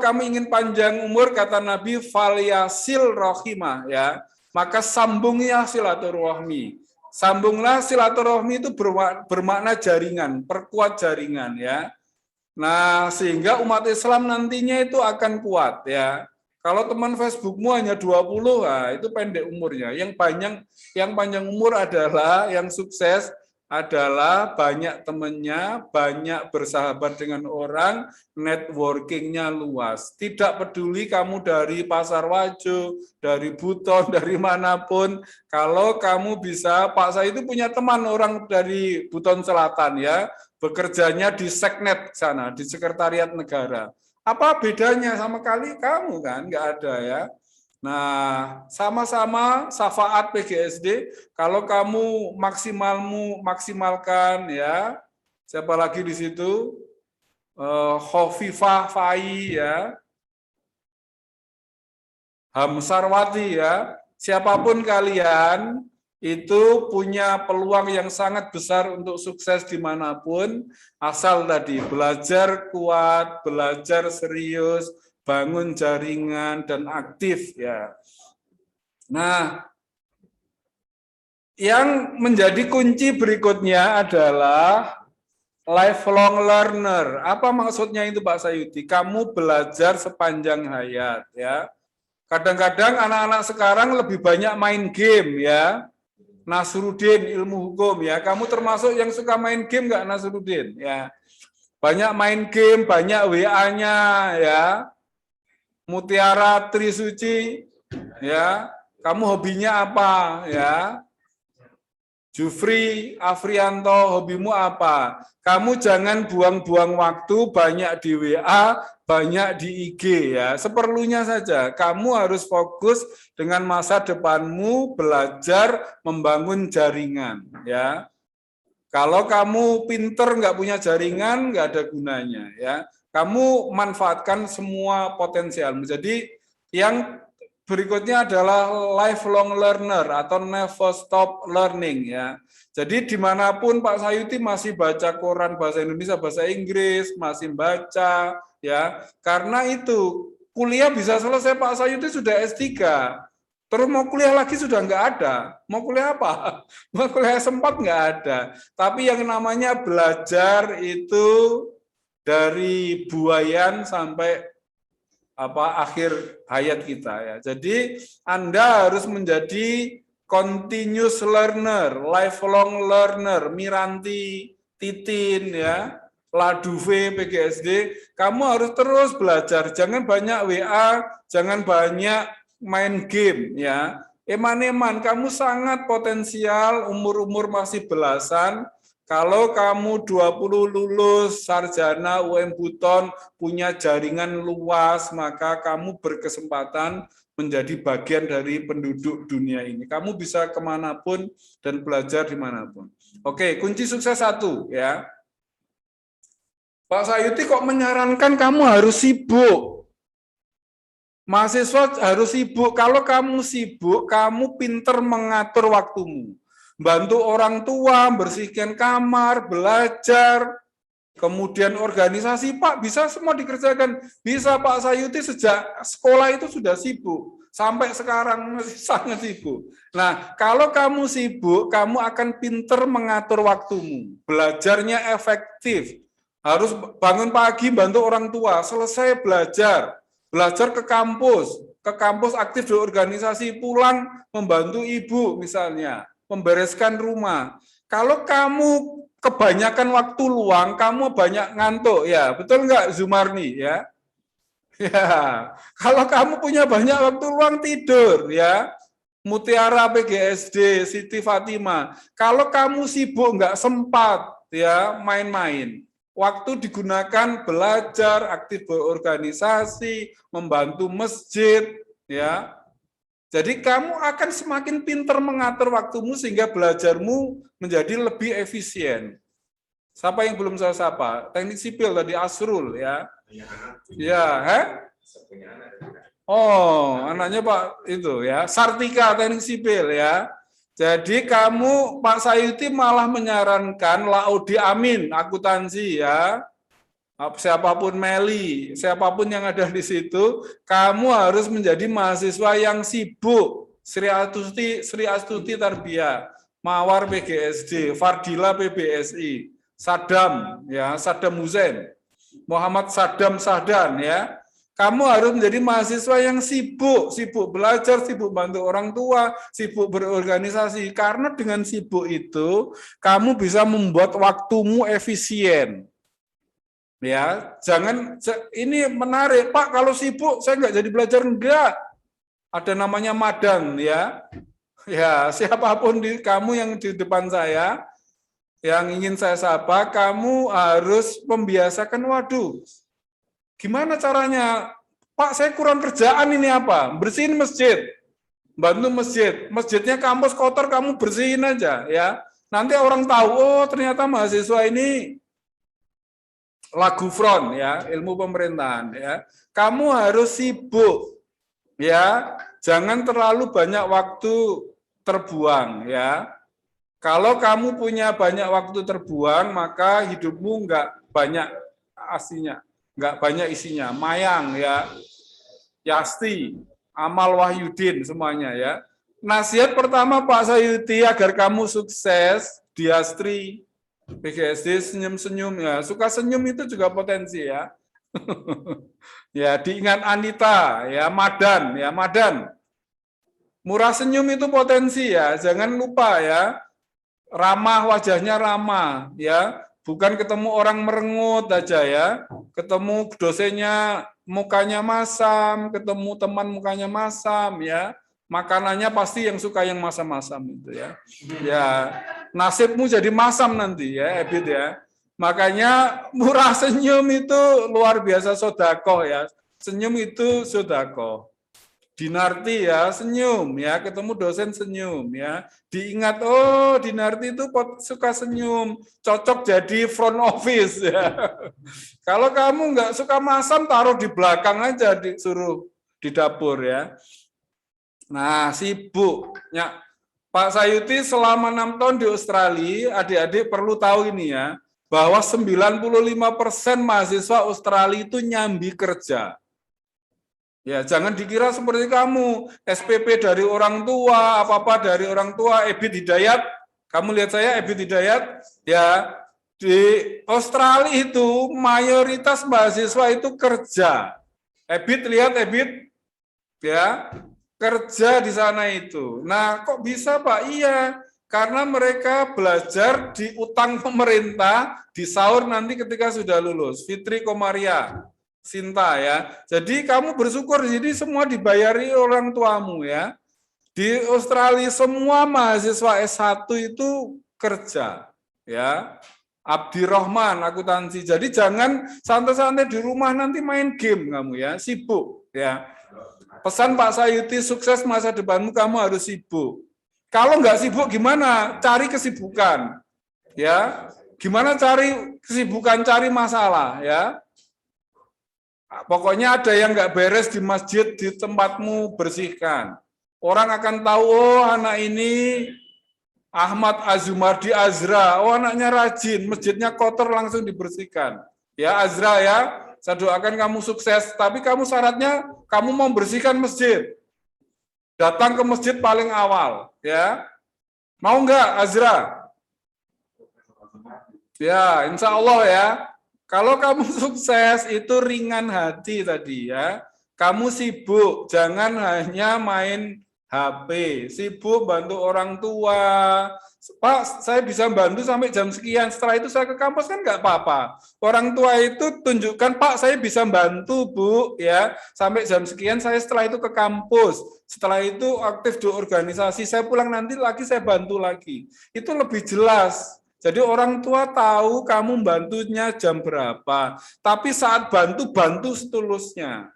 kamu ingin panjang umur, kata Nabi, falyasil rohimah ya, maka sambungnya silaturahmi. Sambunglah silaturahmi itu bermakna jaringan, perkuat jaringan ya. Nah, sehingga umat Islam nantinya itu akan kuat ya. Kalau teman Facebookmu hanya 20, nah itu pendek umurnya. Yang panjang umur adalah yang sukses adalah banyak temannya, banyak bersahabat dengan orang, networkingnya luas. Tidak peduli kamu dari Pasar Wajo, dari Buton, dari manapun, kalau kamu bisa, Pak saya itu punya teman orang dari Buton Selatan ya, bekerjanya di Seknet sana, di Sekretariat Negara. Apa bedanya sama kali kamu kan? Nggak ada ya. Nah, sama-sama syafaat PGSD, kalau kamu maksimalkan ya. Siapa lagi di situ? Khofifah Fai ya. Hamsarwati ya. Siapapun kalian itu punya peluang yang sangat besar untuk sukses dimanapun, asal tadi belajar kuat, belajar serius, bangun jaringan, dan aktif ya. Nah, yang menjadi kunci berikutnya adalah lifelong learner. Apa maksudnya itu Pak Sayuti? Kamu belajar sepanjang hayat ya. Kadang-kadang anak-anak sekarang lebih banyak main game ya. Nasruddin ilmu hukum ya. Kamu termasuk yang suka main game nggak Nasruddin ya? Banyak main game, banyak WA-nya ya. Mutiara Trisuci ya. Kamu hobinya apa ya? Jufri Afrianto, hobimu apa? Kamu jangan buang-buang waktu banyak di WA, banyak di IG ya. Seperlunya saja. Kamu harus fokus dengan masa depanmu, belajar membangun jaringan ya. Kalau kamu pinter nggak punya jaringan, nggak ada gunanya ya. Kamu manfaatkan semua potensial. Jadi yang berikutnya adalah lifelong learner atau never stop learning ya. Jadi dimanapun Pak Sayuti masih baca koran bahasa Indonesia, bahasa Inggris, masih baca ya. Karena itu kuliah bisa selesai Pak Sayuti sudah S3. Terus mau kuliah lagi sudah nggak ada. Mau kuliah apa? Mau kuliah S4 nggak ada. Tapi yang namanya belajar itu dari buayan sampai akhir hayat kita ya. Jadi Anda harus menjadi continuous learner, lifelong learner, Miranti, Titin ya, Laduve, PGSD, kamu harus terus belajar, jangan banyak WA, jangan banyak main game ya. Eman-eman, kamu sangat potensial, umur-umur masih belasan. Kalau kamu 20 lulus sarjana UM Buton, punya jaringan luas, maka kamu berkesempatan menjadi bagian dari penduduk dunia ini. Kamu bisa kemanapun dan belajar dimanapun. Oke, kunci sukses 1 ya. Pak Sayuti kok menyarankan kamu harus sibuk. Mahasiswa harus sibuk. Kalau kamu sibuk, kamu pinter mengatur waktumu. Bantu orang tua, bersihkan kamar, belajar, kemudian organisasi, Pak, bisa semua dikerjakan. Bisa Pak Sayuti sejak sekolah itu sudah sibuk. Sampai sekarang masih sangat sibuk. Nah, kalau kamu sibuk, kamu akan pinter mengatur waktumu. Belajarnya efektif. Harus bangun pagi, bantu orang tua, selesai belajar. Belajar ke kampus aktif di organisasi, pulang membantu ibu misalnya. Membereskan rumah. Kalau kamu kebanyakan waktu luang, kamu banyak ngantuk, ya betul nggak Zumarni ya? Ya, kalau kamu punya banyak waktu luang tidur, ya Mutiara PGSD, Siti Fatima. Kalau kamu sibuk nggak sempat, ya main-main. Waktu digunakan belajar, aktif berorganisasi, membantu masjid, ya. Jadi kamu akan semakin pintar mengatur waktumu sehingga belajarmu menjadi lebih efisien. Siapa yang belum saya sapa? Teknik sipil tadi Asrul ya. Ya, Oh, anaknya Pak itu ya. Sartika teknik sipil ya. Jadi kamu Pak Sayuti malah menyarankan Laudi Amin akuntansi ya. Siapapun Meli, siapapun yang ada di situ, kamu harus menjadi mahasiswa yang sibuk. Sri Astuti Tarbiyah, Mawar PGSD, Fardila PBSI, Saddam ya, Saddam Hussein, Muhammad Saddam Sahdan ya. Kamu harus menjadi mahasiswa yang sibuk, sibuk belajar, sibuk bantu orang tua, sibuk berorganisasi. Karena dengan sibuk itu, kamu bisa membuat waktumu efisien. Ya, jangan ini menarik, Pak. Kalau sibuk saya nggak jadi belajar, enggak. Ada namanya madan, ya. Ya, siapapun kamu yang di depan saya, yang ingin saya sapa, kamu harus membiasakan. Waduh, gimana caranya, Pak? Saya kurang kerjaan ini apa? Bersihin masjid, bantu masjid. Masjidnya kampus kotor, kamu bersihin aja, ya. Nanti orang tahu, oh ternyata mahasiswa ini lagu front ya, ilmu pemerintahan ya. Kamu harus sibuk ya, jangan terlalu banyak waktu terbuang ya. Kalau kamu punya banyak waktu terbuang, maka hidupmu nggak banyak aslinya, nggak banyak isinya. Mayang ya, Yasti, Amal Wahyudin semuanya ya. Nasihat pertama Pak Sayuti agar kamu sukses, Diastri, PGSD senyum-senyum ya, suka senyum itu juga potensi ya. Ya, diingat Anita ya, Madan ya, Madan. Murah senyum itu potensi ya, jangan lupa ya. Ramah, wajahnya ramah ya. Bukan ketemu orang merengut aja ya. Ketemu dosennya mukanya masam, ketemu teman mukanya masam ya. Makanannya pasti yang suka yang masam-masam itu ya. Ya, nasibmu jadi masam nanti ya, Ebit ya. Makanya murah senyum itu luar biasa sedekah ya. Senyum itu sedekah. Dinarti ya senyum ya, ketemu dosen senyum ya. Diingat, oh Dinarti itu suka senyum, cocok jadi front office ya. Kalau kamu nggak suka masam, taruh di belakang aja, disuruh di dapur ya. Nah, sibuk. Ya, Pak Sayuti selama 6 tahun di Australia, adik-adik perlu tahu ini ya, bahwa 95% mahasiswa Australia itu nyambi kerja. Ya, jangan dikira seperti kamu, SPP dari orang tua, apa-apa dari orang tua, Ebit Hidayat. Kamu lihat saya, Ebit Hidayat, ya, di Australia itu mayoritas mahasiswa itu kerja. Ebit, lihat Ebit, ya, kerja di sana itu. Nah, kok bisa Pak? Iya, karena mereka belajar di utang pemerintah, di sahur nanti ketika sudah lulus. Fitri Komaria, Sinta ya. Jadi kamu bersyukur, jadi semua dibayari orang tuamu ya. Di Australia semua mahasiswa S1 itu kerja ya. Abdirrahman akuntansi. Jadi jangan santai-santai di rumah nanti main game kamu ya, sibuk ya. Pesan Pak Sayuti, sukses masa depanmu, kamu harus sibuk. Kalau nggak sibuk gimana? Cari kesibukan. Ya, gimana cari kesibukan, cari masalah ya. Pokoknya ada yang nggak beres di masjid, di tempatmu bersihkan. Orang akan tahu, oh anak ini Ahmad Azumardi Azra, oh anaknya rajin, masjidnya kotor langsung dibersihkan. Ya Azra ya, saya doakan kamu sukses, tapi kamu syaratnya kamu mau bersihkan masjid. Datang ke masjid paling awal, ya. Mau nggak Azra? Ya, insya Allah ya. Kalau kamu sukses itu ringan hati tadi ya. Kamu sibuk, jangan hanya main HP, sibuk bantu orang tua. Pak, saya bisa bantu sampai jam sekian. Setelah itu saya ke kampus kan nggak apa-apa. Orang tua itu tunjukkan, Pak, saya bisa bantu, Bu, ya. Sampai jam sekian saya setelah itu ke kampus. Setelah itu aktif di organisasi. Saya pulang nanti lagi saya bantu lagi. Itu lebih jelas. Jadi orang tua tahu kamu bantunya jam berapa. Tapi saat bantu, bantu setulusnya.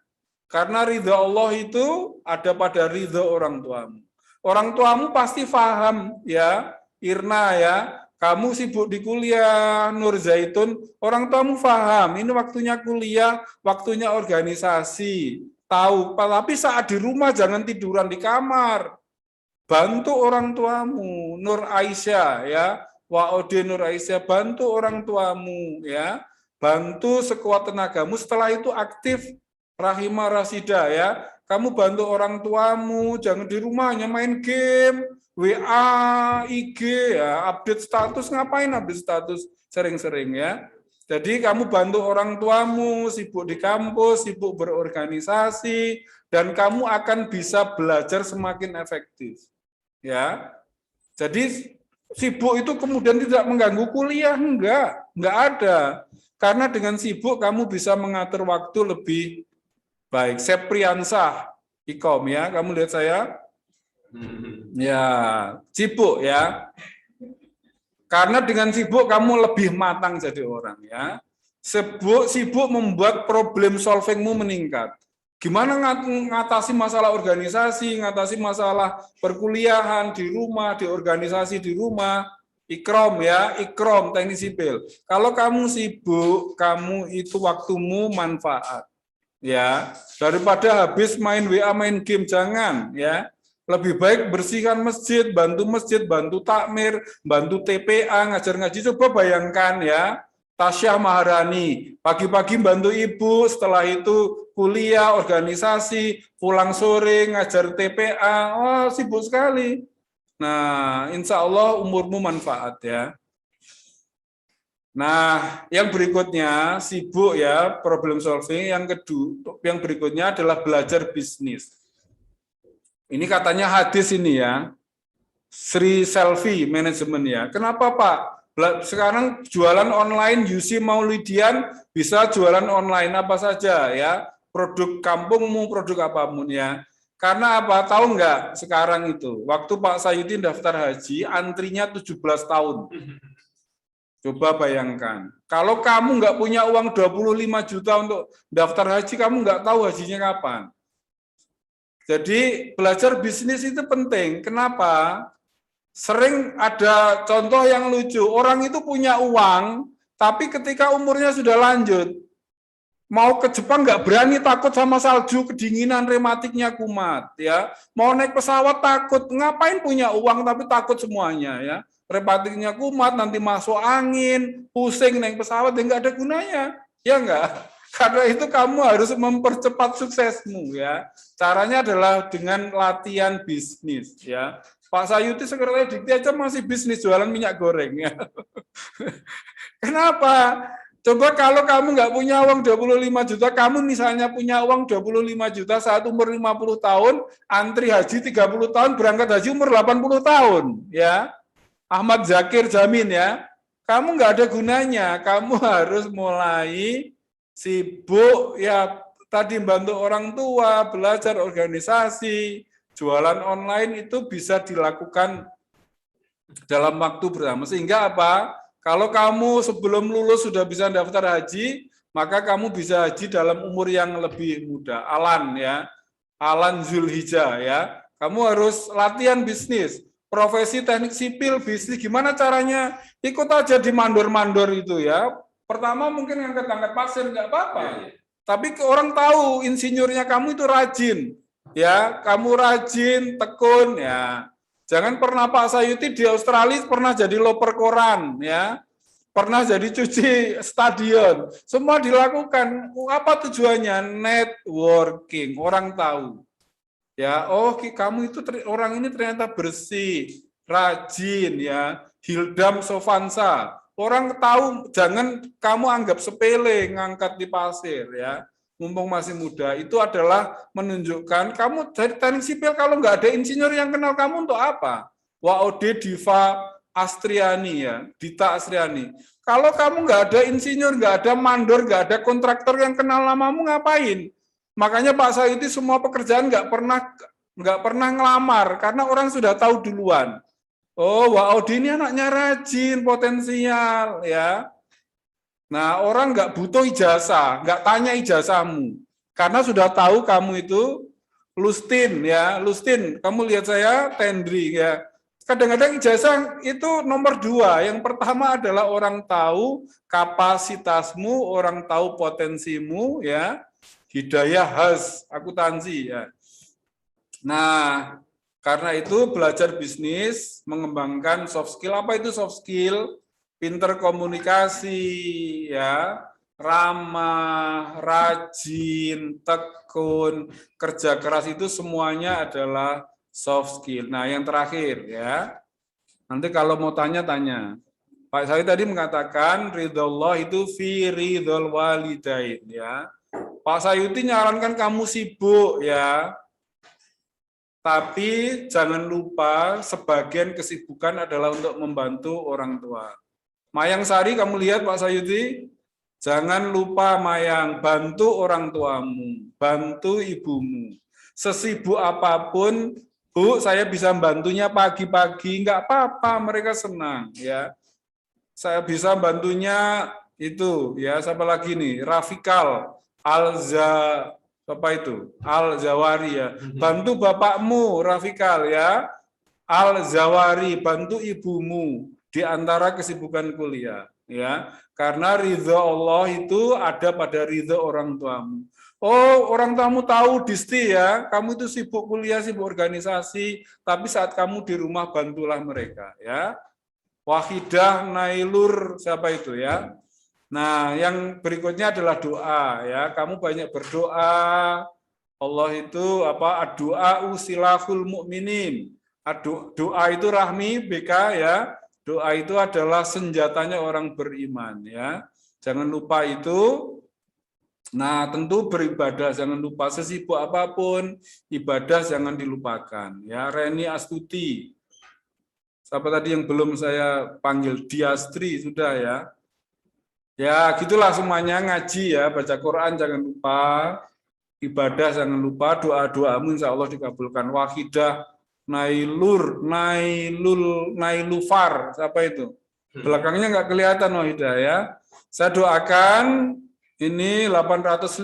Karena ridha Allah itu ada pada ridha orang tuamu. Orang tuamu pasti paham ya, Irna ya, kamu sibuk di kuliah, Nur Zaitun, orang tuamu paham, ini waktunya kuliah, waktunya organisasi, tahu. Tapi saat di rumah jangan tiduran di kamar. Bantu orang tuamu, Nur Aisyah ya, Waode Nur Aisyah, bantu orang tuamu ya, bantu sekuat tenagamu. Setelah itu aktif Rahimah Rasida ya, kamu bantu orang tuamu, jangan di rumah hanya main game, WA, IG ya, update status, ngapain update status sering-sering ya. Jadi kamu bantu orang tuamu, sibuk di kampus, sibuk berorganisasi, dan kamu akan bisa belajar semakin efektif. Ya, jadi sibuk itu kemudian tidak mengganggu kuliah, enggak ada. Karena dengan sibuk kamu bisa mengatur waktu lebih baik. Sepriansah Ikom ya, kamu lihat saya? Ya, sibuk ya. Karena dengan sibuk kamu lebih matang jadi orang ya. Sibuk membuat problem solvingmu meningkat. Gimana ngatasi masalah organisasi, ngatasi masalah perkuliahan di rumah, di organisasi di rumah, Ikrom ya, Ikrom teknik sipil. Kalau kamu sibuk, kamu itu waktumu manfaat. Ya, daripada habis main WA, main game, jangan ya. Lebih baik bersihkan masjid, bantu takmir, bantu TPA, ngajar ngaji. Coba bayangkan ya, Tasya Maharani, pagi-pagi bantu ibu, setelah itu kuliah, organisasi, pulang sore, ngajar TPA, oh sibuk sekali. Nah, insya Allah umurmu manfaat ya. Nah, yang berikutnya sibuk ya, problem solving. Yang kedua, yang berikutnya adalah belajar bisnis. Ini katanya hadis ini ya, Sri Selfie Management ya. Kenapa Pak? Sekarang jualan online, Yusi Maulidian bisa jualan online apa saja ya, produk kampungmu, produk apapun ya. Karena apa? Tahu nggak sekarang itu? Waktu Pak Sayuti daftar haji, antrinya 17 tahun. Coba bayangkan. Kalau kamu nggak punya uang 25 juta untuk daftar haji, kamu nggak tahu hajinya kapan. Jadi belajar bisnis itu penting. Kenapa? Sering ada contoh yang lucu. Orang itu punya uang, tapi ketika umurnya sudah lanjut, mau ke Jepang nggak berani, takut sama salju, kedinginan, rematiknya kumat, ya. Mau naik pesawat takut, ngapain punya uang tapi takut semuanya, ya. Rematiknya kumat, nanti masuk angin, pusing naik pesawat, ya nggak ada gunanya, ya nggak. Karena itu kamu harus mempercepat suksesmu, ya. Caranya adalah dengan latihan bisnis, ya. Pak Sayuti sekretaris Dikti aja masih bisnis jualan minyak goreng, ya. Kenapa? Coba kalau kamu nggak punya uang 25 juta, kamu misalnya punya uang 25 juta saat umur 50 tahun, antri haji 30 tahun, berangkat haji umur 80 tahun, ya. Ahmad Zakir jamin ya. Kamu nggak ada gunanya, kamu harus mulai sibuk ya, tadi bantu orang tua, belajar organisasi, jualan online itu bisa dilakukan dalam waktu bersama. Sehingga apa? Kalau kamu sebelum lulus sudah bisa daftar haji, maka kamu bisa haji dalam umur yang lebih muda. Alan ya, Alan Zulhijjah ya. Kamu harus latihan bisnis, profesi teknik sipil, bisnis. Gimana caranya? Ikut aja di mandor-mandor itu ya. Pertama mungkin angkat-angkat pasir nggak apa-apa. Tapi orang tahu insinyurnya kamu itu rajin. Ya, kamu rajin, tekun ya. Jangan pernah Pak Sayuti di Australia pernah jadi loper koran ya. Pernah jadi cuci stadion. Semua dilakukan. Apa tujuannya? Networking. Orang tahu. Ya, oh kamu itu orang ini ternyata bersih, rajin ya. Hildam Sovansa. Orang tahu, jangan kamu anggap sepele ngangkat di pasir ya. Mumpung masih muda, itu adalah menunjukkan kamu dari teknik sipil kalau nggak ada insinyur yang kenal kamu untuk apa? WOD Diva Astriani ya, Dita Astriani. Kalau kamu nggak ada insinyur, nggak ada mandor, nggak ada kontraktor yang kenal namamu, ngapain? Makanya Pak Sayuti semua pekerjaan nggak pernah ngelamar karena orang sudah tahu duluan. Oh, WOD ini anaknya rajin, potensial ya. Nah, orang nggak butuh ijazah, nggak tanya ijazahmu, karena sudah tahu kamu itu Lustin ya, Lustin. Kamu lihat saya Tendri ya. Kadang-kadang ijazah itu nomor 2. Yang pertama adalah orang tahu kapasitasmu, orang tahu potensimu ya. Hidayah khas akuntansi ya. Nah, karena itu belajar bisnis, mengembangkan soft skill. Apa itu soft skill? Pinter komunikasi, ya, ramah, rajin, tekun, kerja keras itu semuanya adalah soft skill. Nah, yang terakhir ya, nanti kalau mau tanya-tanya. Pak Sayuti tadi mengatakan ridhollah itu fi ridhol walidain ya. Pak Sayuti nyarankan kamu sibuk ya. Tapi jangan lupa sebagian kesibukan adalah untuk membantu orang tua. Mayang Sari, kamu lihat Pak Sayuti, jangan lupa Mayang, bantu orang tuamu, bantu ibumu. Sesibuk apapun, Bu, saya bisa bantunya pagi-pagi, enggak apa-apa, mereka senang ya. Saya bisa bantunya itu ya, siapa lagi nih? Rafikal, apa itu? Al-Zawari ya. Bantu bapakmu, Rafikal ya. Al-Zawari, bantu ibumu. Di antara kesibukan kuliah ya, karena ridho Allah itu ada pada ridho orang tuamu. Oh, orang tuamu tahu Disti ya, kamu itu sibuk kuliah, sibuk organisasi, tapi saat kamu di rumah bantulah mereka ya. Wahidah Nailur siapa itu ya. Nah, yang berikutnya adalah doa ya. Kamu banyak berdoa. Allah itu apa? Doa usilahul mukminin. Doa itu rahmi BK ya. Doa itu adalah senjatanya orang beriman ya. Jangan lupa itu. Nah, tentu beribadah jangan lupa, sesibuk apapun ibadah jangan dilupakan. Ya, Reni Astuti. Siapa tadi yang belum saya panggil? Diastri sudah ya. Ya, gitulah semuanya, ngaji ya, baca Quran jangan lupa, ibadah jangan lupa, doa-doamu insya Allah dikabulkan. Wahidah Nailufar, siapa itu? Belakangnya nggak kelihatan Wahidah ya. Saya doakan ini 850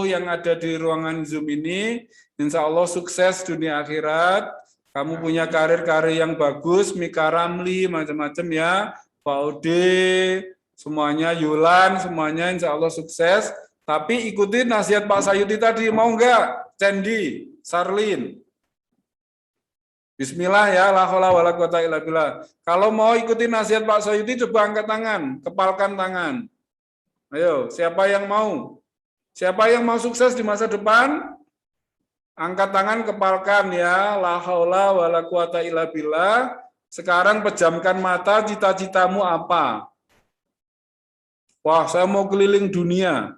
yang ada di ruangan Zoom ini, insya Allah sukses dunia akhirat. Kamu punya karir-karir yang bagus, Mika Ramli, macam-macam ya, Pak Ode, semuanya, Yulan, semuanya insya Allah sukses. Tapi ikuti nasihat Pak Sayuti tadi, mau enggak? Cendi, Sarlin. Bismillah ya, la haula wala quwata illa billah. Kalau mau ikuti nasihat Pak Sayuti, coba angkat tangan, kepalkan tangan. Ayo, siapa yang mau? Siapa yang mau sukses di masa depan? Angkat tangan, kepalkan ya, la haula wala quwata illa billah. Sekarang pejamkan mata, cita-citamu apa? Wah, saya mau keliling dunia.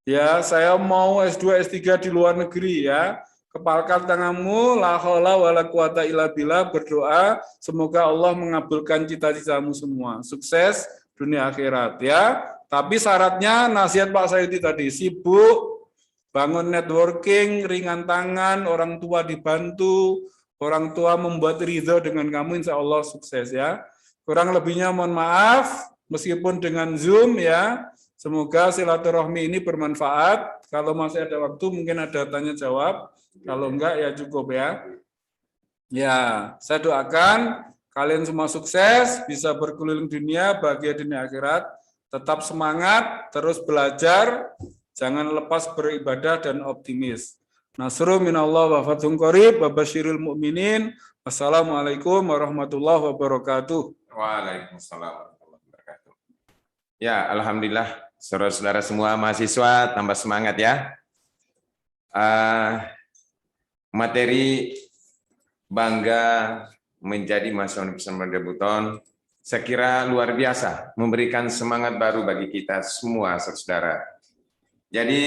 Ya, saya mau S2, S3 di luar negeri ya. Kepalkan tanganmu, la haula wala quwata illa billah, berdoa semoga Allah mengabulkan cita-citamu semua. Sukses dunia akhirat ya. Tapi syaratnya nasihat Pak Sayuti tadi, sibuk, bangun networking, ringan tangan, orang tua dibantu, orang tua membuat ridho dengan kamu, insya Allah sukses ya. Kurang lebihnya mohon maaf, meskipun dengan Zoom ya. Semoga silaturahmi ini bermanfaat. Kalau masih ada waktu mungkin ada tanya jawab. Kalau enggak ya cukup ya. Ya, saya doakan kalian semua sukses, bisa berkeliling dunia, bahagia dunia akhirat. Tetap semangat, terus belajar, jangan lepas beribadah dan optimis. Nasrul minallah wa fathun qarib wa basyiril mu'minin. Wassalamualaikum warahmatullahi wabarakatuh. Waalaikumsalam warahmatullahi wabarakatuh. Ya, alhamdulillah, saudara-saudara semua mahasiswa tambah semangat ya. Materi bangga menjadi mahasiswa Universitas Muhammadiyah Buton, saya kira luar biasa, memberikan semangat baru bagi kita semua, saudara. Jadi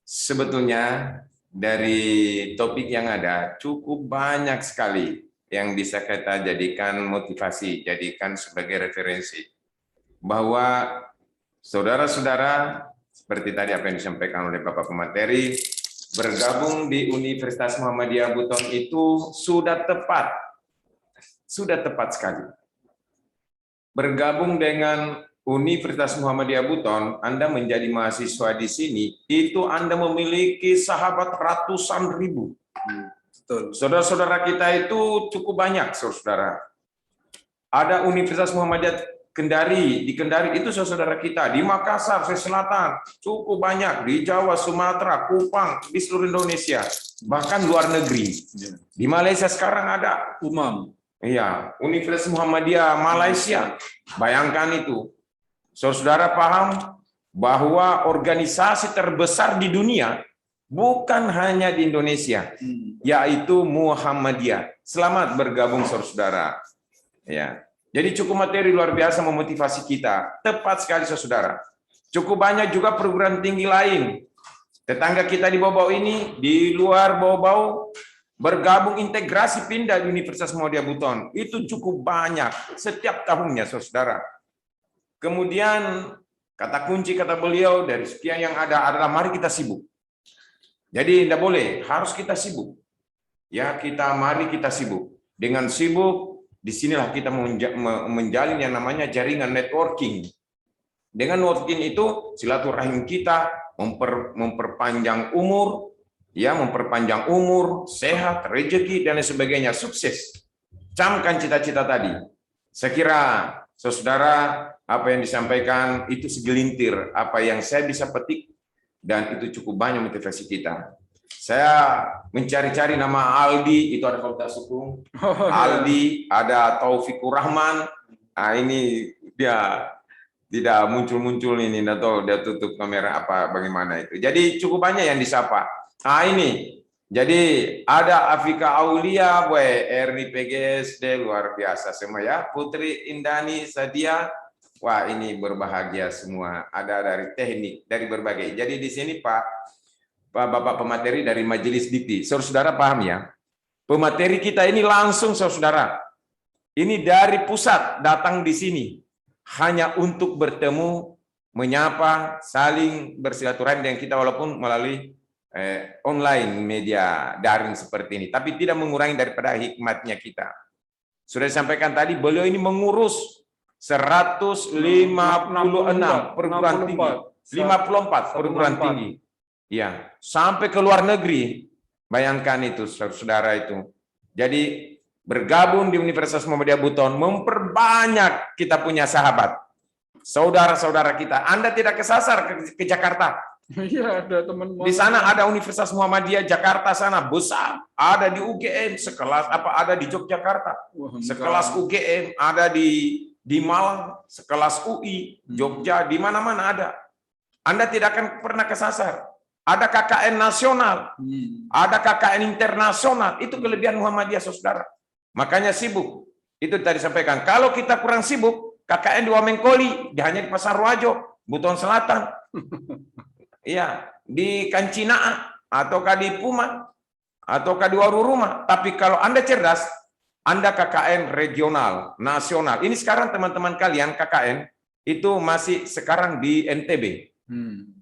sebetulnya dari topik yang ada cukup banyak sekali yang bisa kita jadikan motivasi, jadikan sebagai referensi. Bahwa saudara-saudara, seperti tadi apa yang disampaikan oleh Bapak pemateri, bergabung di Universitas Muhammadiyah Buton itu sudah tepat sekali. Bergabung dengan Universitas Muhammadiyah Buton, Anda menjadi mahasiswa di sini, itu Anda memiliki sahabat ratusan ribu. Saudara-saudara kita itu cukup banyak, saudara. Ada Universitas Muhammadiyah Kendari, di Kendari itu saudara kita, di Makassar, Sulawesi Selatan, cukup banyak, di Jawa, Sumatera, Kupang, di seluruh Indonesia, bahkan luar negeri. Di Malaysia sekarang ada UMAM. Iya, Universitas Muhammadiyah Malaysia. Bayangkan itu. Saudara paham bahwa organisasi terbesar di dunia bukan hanya di Indonesia, yaitu Muhammadiyah. Selamat bergabung saudara. Ya. Jadi cukup materi luar biasa memotivasi kita. Tepat sekali saudara. Cukup banyak juga perguruan tinggi lain. Tetangga kita di Bau-Bau ini, di luar Bau-Bau, bergabung integrasi pindah di Universitas Muhammadiyah Buton. Itu cukup banyak setiap tahunnya saudara. Kemudian kata kunci kata beliau dari sekian yang ada adalah mari kita sibuk. Jadi tidak boleh, harus kita sibuk. Ya, mari kita sibuk. Dengan sibuk, disinilah kita menjalin yang namanya jaringan networking. Dengan networking itu silaturahim kita memperpanjang umur, ya, memperpanjang umur, sehat, rezeki dan lain sebagainya, sukses. Camkan cita-cita tadi. Saya kira saudara, apa yang disampaikan itu segelintir apa yang saya bisa petik dan itu cukup banyak motivasi kita. Saya mencari-cari nama Aldi, itu ada Fakultas Hukum. Aldi, ada Taufikur Rahman. Nah, ini dia tidak muncul-muncul ini, atau dia tutup kamera apa bagaimana itu. Jadi cukup banyak yang disapa. Nah, ini. Jadi ada Afika Aulia, Erni PGSD, luar biasa semua ya. Putri Indani Sadia, Wah, ini berbahagia semua. Ada dari teknik, dari berbagai. Jadi di sini Bapak pemateri dari Majelis Dikti. Saudara paham ya? Pemateri kita ini langsung saudara. Ini dari pusat datang di sini. Hanya untuk bertemu, menyapa, saling bersilaturahmi dengan kita walaupun melalui online media daring seperti ini. Tapi tidak mengurangi daripada hikmatnya kita. Sudah disampaikan tadi, beliau ini mengurus 156 perguruan tinggi, 54 perguruan tinggi. Ya, sampai ke luar negeri. Bayangkan itu, saudara itu. Jadi bergabung di Universitas Muhammadiyah Buton memperbanyak kita punya sahabat. Saudara-saudara kita, Anda tidak kesasar ke Jakarta. Iya, ada teman-teman. Di sana ada Universitas Muhammadiyah Jakarta sana besar, ada di UGM sekelas ada di Yogyakarta, sekelas UGM, ada di Malang, sekelas UI, Jogja, di mana-mana ada. Anda tidak akan pernah kesasar. Ada KKN nasional, ada KKN internasional, itu kelebihan Muhammadiyah, saudara. Makanya sibuk. Itu tadi sampaikan. Kalau kita kurang sibuk, KKN di Wamengkoli, hanya di Pasar Wajo, Buton Selatan. Iya, di Kancinaa, ataukah di Puma, ataukah di Waruruma. Tapi kalau Anda cerdas, Anda KKN regional, nasional. Ini sekarang teman-teman kalian KKN itu masih sekarang di NTB.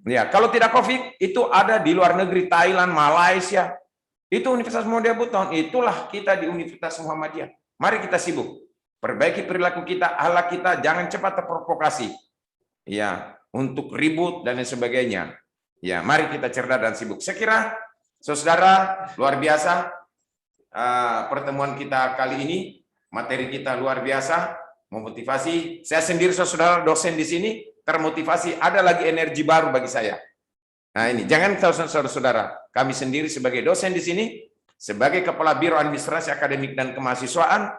Ya, kalau tidak COVID itu ada di luar negeri, Thailand, Malaysia. Itu Universitas Muhammadiyah Buton. Itulah kita di Universitas Muhammadiyah. Mari kita sibuk, perbaiki perilaku kita, akhlak kita, jangan cepat terprovokasi. Ya, untuk ribut dan lain sebagainya. Ya, mari kita cerdas dan sibuk. Saya kira, saudara, luar biasa pertemuan kita kali ini. Materi kita luar biasa, memotivasi. Saya sendiri, saudara, dosen di sini, termotivasi. Ada lagi energi baru bagi saya. Nah ini, jangan saudara-saudara, kami sendiri sebagai dosen di sini, sebagai Kepala Biro Administrasi Akademik dan Kemahasiswaan,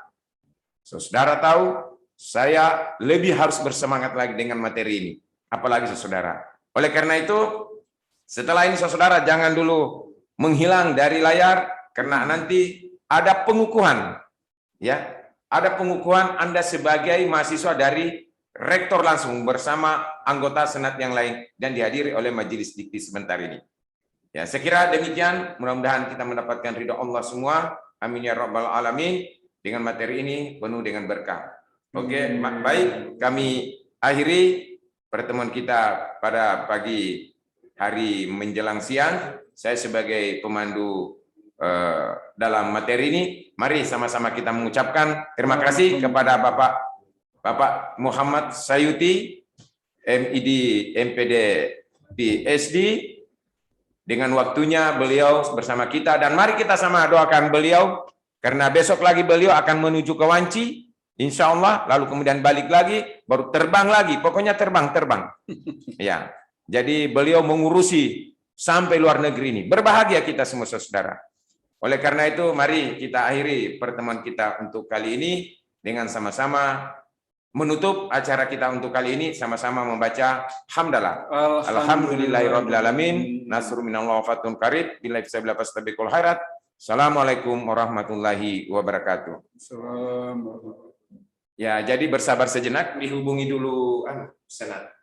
saudara tahu, saya lebih harus bersemangat lagi dengan materi ini. Apalagi saudara. Oleh karena itu, setelah ini saudara jangan dulu menghilang dari layar karena nanti ada pengukuhan. Ya, ada pengukuhan Anda sebagai mahasiswa dari rektor langsung bersama anggota senat yang lain dan dihadiri oleh Majelis Dikti sebentar ini. Ya, saya kira demikian, mudah-mudahan kita mendapatkan ridha Allah semua. Amin ya rabbal alamin. Dengan materi ini penuh dengan berkah. Oke, baik, kami akhiri pertemuan kita pada pagi hari menjelang siang. Saya sebagai pemandu dalam materi ini, mari sama-sama kita mengucapkan terima kasih kepada Bapak Muhammad Sayuti, MID MPD PhD, dengan waktunya beliau bersama kita, dan mari kita sama doakan beliau, karena besok lagi beliau akan menuju ke Wanci, insya Allah, lalu kemudian balik lagi, baru terbang lagi, pokoknya terbang. Ya. Jadi beliau mengurusi sampai luar negeri ini. Berbahagia kita semua saudara. Oleh karena itu mari kita akhiri pertemuan kita untuk kali ini dengan sama-sama menutup acara kita untuk kali ini, sama-sama membaca hamdalah. Alhamdulillahirabbil alamin. Nasrun minallah wa fathun qarib. Billahi fisabilillah fastabiqul khairat. Assalamualaikum warahmatullahi wabarakatuh. Ya, jadi bersabar sejenak, dihubungi dulu senat.